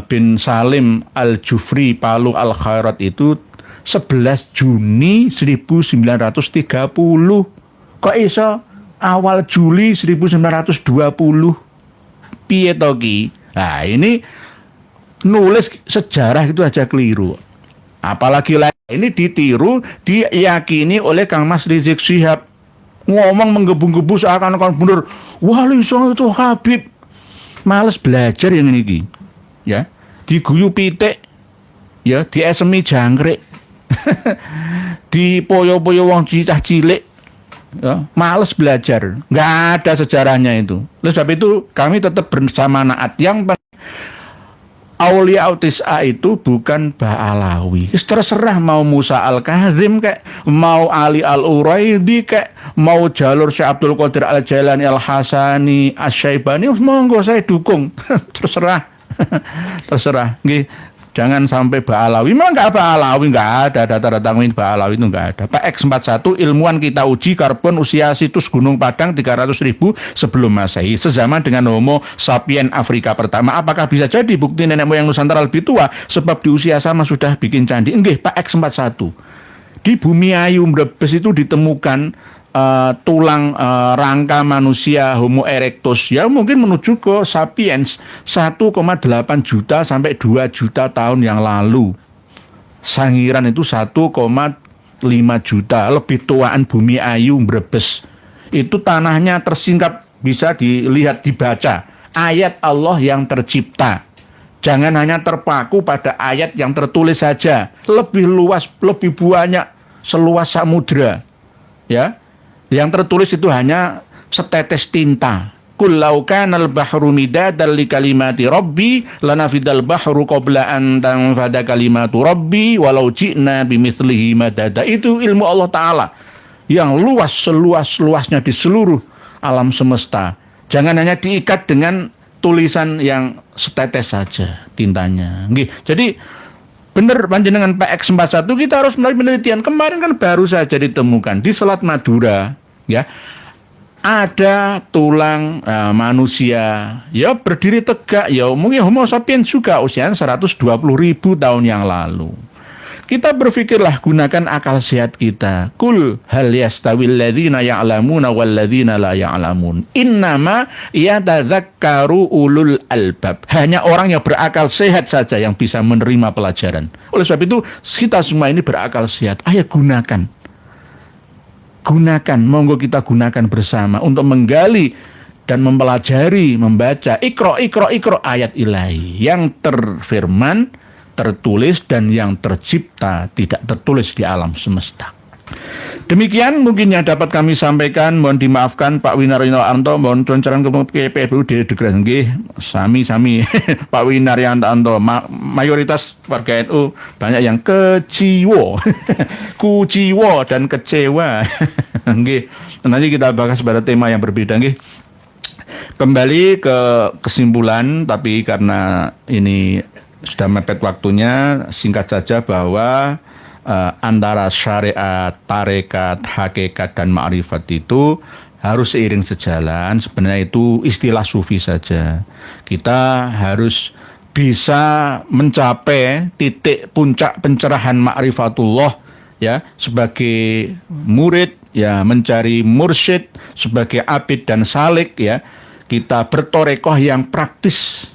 [SPEAKER 1] bin Salim Al-Jufri Palu Al-Khairat itu 11 Juni 1930. Kok iso awal Juli 1920? Piye to ki? Nah, ini nulis sejarah itu aja keliru. Apalagi ini ditiru, diyakini oleh Kang Mas Rizik Syihab. Ngomong menggebu-gebu seakan-akan bener. Wali Songo itu Habib. Males belajar yang ini. Ya, diguyu pitik. Ya, diesemi jangkrik. Di poyo-poyo wong cicah cilik ya, males belajar, nggak ada sejarahnya itu. Oleh sebab itu kami tetap bersama Naat yang Aulia Autis'a itu bukan Ba'alawi. Terserah mau Musa Al-Kazim kayak, mau Ali Al-Uraidi kayak, mau jalur Syekh Abdul Qadir Al-Jailani Al-Hasani Asy-Syaibani, monggo saya dukung. Terserah. Terserah nggih. Jangan sampai Ba'alawi. Memang nggak Ba'alawi, nggak ada data-data Ba'alawi itu nggak ada. Pak X41 ilmuwan kita uji karbon usia situs Gunung Padang 300.000 sebelum Masehi, sezaman dengan Homo sapien Afrika pertama. Apakah bisa jadi bukti nenek moyang Nusantara lebih tua sebab di usia sama sudah bikin candi? Enggak, Pak X41. Di Bumi Ayu Brebes itu ditemukan tulang rangka manusia Homo erectus ya mungkin menuju ke sapiens 1,8 juta sampai 2 juta tahun yang lalu. Sangiran itu 1,5 juta, lebih tuaan Bumi Ayu Brebes. Itu tanahnya tersingkap, bisa dilihat, dibaca ayat Allah yang tercipta. Jangan hanya terpaku pada ayat yang tertulis saja, lebih luas, lebih banyak, seluas samudra ya. Yang tertulis itu hanya setetes tinta. Qul law kana al-bahru midadan li kalimati rabbi lanafidal bahru qabla an tanfada kalimatu rabbi walau ji'na bimithlihi madada. Itu ilmu Allah Ta'ala yang luas, seluas-luasnya di seluruh alam semesta. Jangan hanya diikat dengan tulisan yang setetes saja tintanya. Jadi benar panjenengan Pak X41, kita harus melakukan penelitian. Kemarin kan baru saja ditemukan di Selat Madura ya, ada tulang manusia ya berdiri tegak ya, mungkin Homo sapiens juga usianya 120.000 tahun yang lalu. Kita berpikirlah, gunakan akal sehat kita. Kul hal yastawil ladzina ya'lamuna wal ladzina la ya'lamun. Innama yatadzakkaru ulul albab. Hanya orang yang berakal sehat saja yang bisa menerima pelajaran. Oleh sebab itu kita semua ini berakal sehat. Ayo gunakan. Gunakan, monggo kita gunakan bersama untuk menggali dan mempelajari, membaca Iqra ayat ilahi yang terfirman, tertulis dan yang tercipta, tidak tertulis di alam semesta. Demikian mungkin yang dapat kami sampaikan. Mohon dimaafkan Pak Winaryanto Anto, mohon concaran ke PPFU di Degres nggih. Sami Pak Winaryanto, mayoritas warga NU banyak yang keciwo, kuciwo dan kecewa. Nggih. Nanti kita bahas pada tema yang berbeda nggih. Kembali ke kesimpulan, tapi karena ini sudah mepet waktunya, singkat saja bahwa antara syariat, tarekat, hakikat, dan ma'rifat itu harus seiring sejalan. Sebenarnya itu istilah sufi saja. Kita harus bisa mencapai titik puncak pencerahan ma'rifatullah ya, sebagai murid ya, mencari mursyid, sebagai abid dan salik ya, kita bertorekoh yang praktis,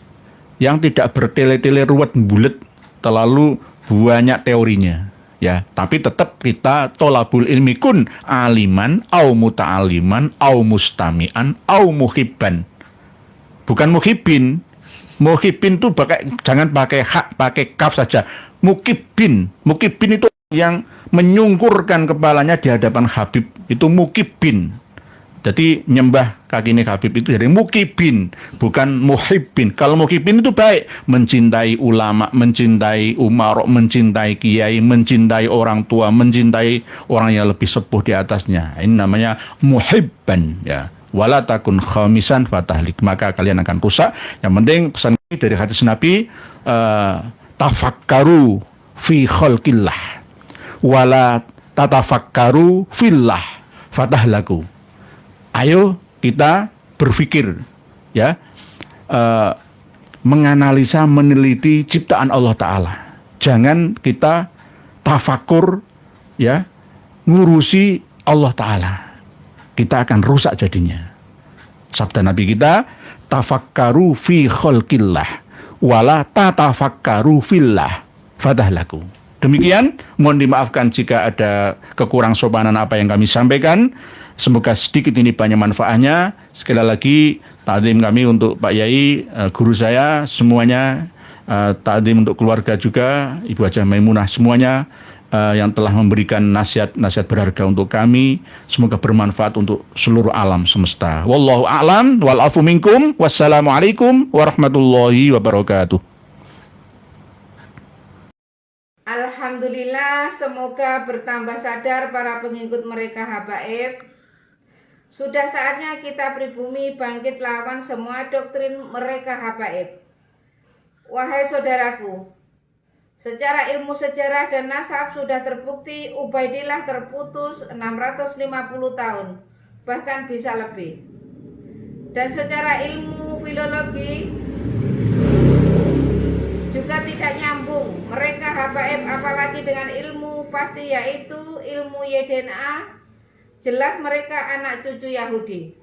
[SPEAKER 1] yang tidak bertele-tele ruwet bulet terlalu banyak teorinya ya, tapi tetap kita tolabul ilmi kun aliman au muta'aliman au mustami'an au muhibban, bukan muhibbin. Muhibbin itu jangan pakai hak, pakai kaf saja. Mukibbin itu yang menyungkurkan kepalanya di hadapan Habib, itu mukibbin. Jadi nyembah kaki ini Habib itu dari mukibin, bukan muhibbin. Kalau mukibin itu baik, mencintai ulama, mencintai umarok, mencintai kiai, mencintai orang tua, mencintai orang yang lebih sepuh di atasnya. Ini namanya muhibban ya. Wala takun khamisan fatahlik, maka kalian akan rusak. Yang penting pesan ini dari hadis Nabi, tafakkaru fi khalqillah wala tatafakkaru fillah fatahlaku. Ayo kita berpikir ya, menganalisa, meneliti ciptaan Allah Ta'ala. Jangan kita tafakur ya, ngurusi Allah Ta'ala. Kita akan rusak jadinya. Sabda Nabi kita, tafakkaru fi khalqillah wala tatafakkaru fillah fatahlaku. Demikian, mohon dimaafkan jika ada kekurang sopanan apa yang kami sampaikan. Semoga sedikit ini banyak manfaatnya. Sekali lagi, takdim kami untuk Pak Yai, guru saya, semuanya. Takdim untuk keluarga juga, Ibu Hajah Maimunah, semuanya yang telah memberikan nasihat berharga untuk kami. Semoga bermanfaat untuk seluruh alam semesta. Wallahu a'lam wal afu minkum. Wassalamualaikum warahmatullahi wabarakatuh.
[SPEAKER 2] Alhamdulillah, semoga bertambah sadar para pengikut mereka habaib. Sudah saatnya kita pribumi bangkit lawan semua doktrin mereka habaib. Wahai saudaraku, secara ilmu sejarah dan nasab sudah terbukti Ubaidillah terputus 650 tahun, bahkan bisa lebih. Dan secara ilmu filologi juga tidak nyambung mereka habaib, apalagi dengan ilmu pasti yaitu ilmu YDNA. Jelas mereka anak cucu Yahudi.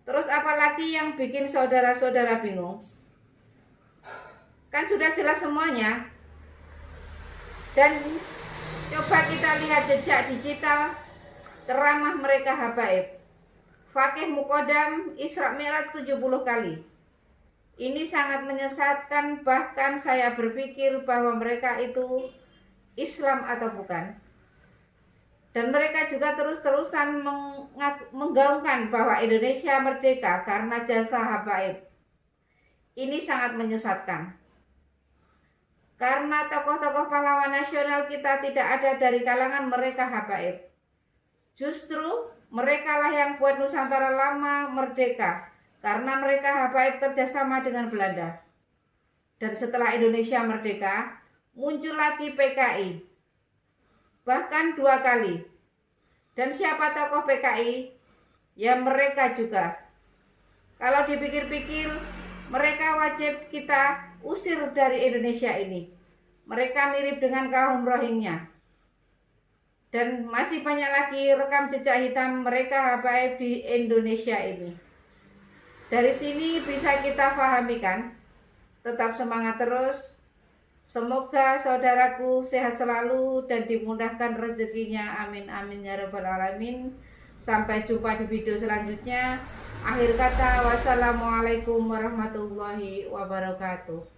[SPEAKER 2] Terus apalagi yang bikin saudara-saudara bingung? Kan sudah jelas semuanya. Dan coba kita lihat jejak digital ceramah mereka habaib. Fakih Mukodam Isra Mi'raj 70 kali. Ini sangat menyesatkan, bahkan saya berpikir bahwa mereka itu Islam atau bukan. Dan mereka juga terus-terusan menggaungkan bahwa Indonesia merdeka karena jasa habaib. Ini sangat menyesatkan. Karena tokoh-tokoh pahlawan nasional kita tidak ada dari kalangan mereka habaib. Justru merekalah yang buat Nusantara lama merdeka, karena mereka habaib kerjasama dengan Belanda. Dan setelah Indonesia merdeka, muncul lagi PKI. Bahkan 2 kali. Dan siapa tokoh PKI? Ya mereka juga. Kalau dipikir-pikir, mereka wajib kita usir dari Indonesia ini. Mereka mirip dengan kaum Rohingya. Dan masih banyak lagi rekam jejak hitam mereka habaib di Indonesia ini. Dari sini bisa kita pahami kan? Tetap semangat terus. Semoga saudaraku sehat selalu dan dimudahkan rezekinya. Amin amin ya rabbal alamin. Sampai jumpa di video selanjutnya. Akhir kata, wassalamualaikum warahmatullahi wabarakatuh.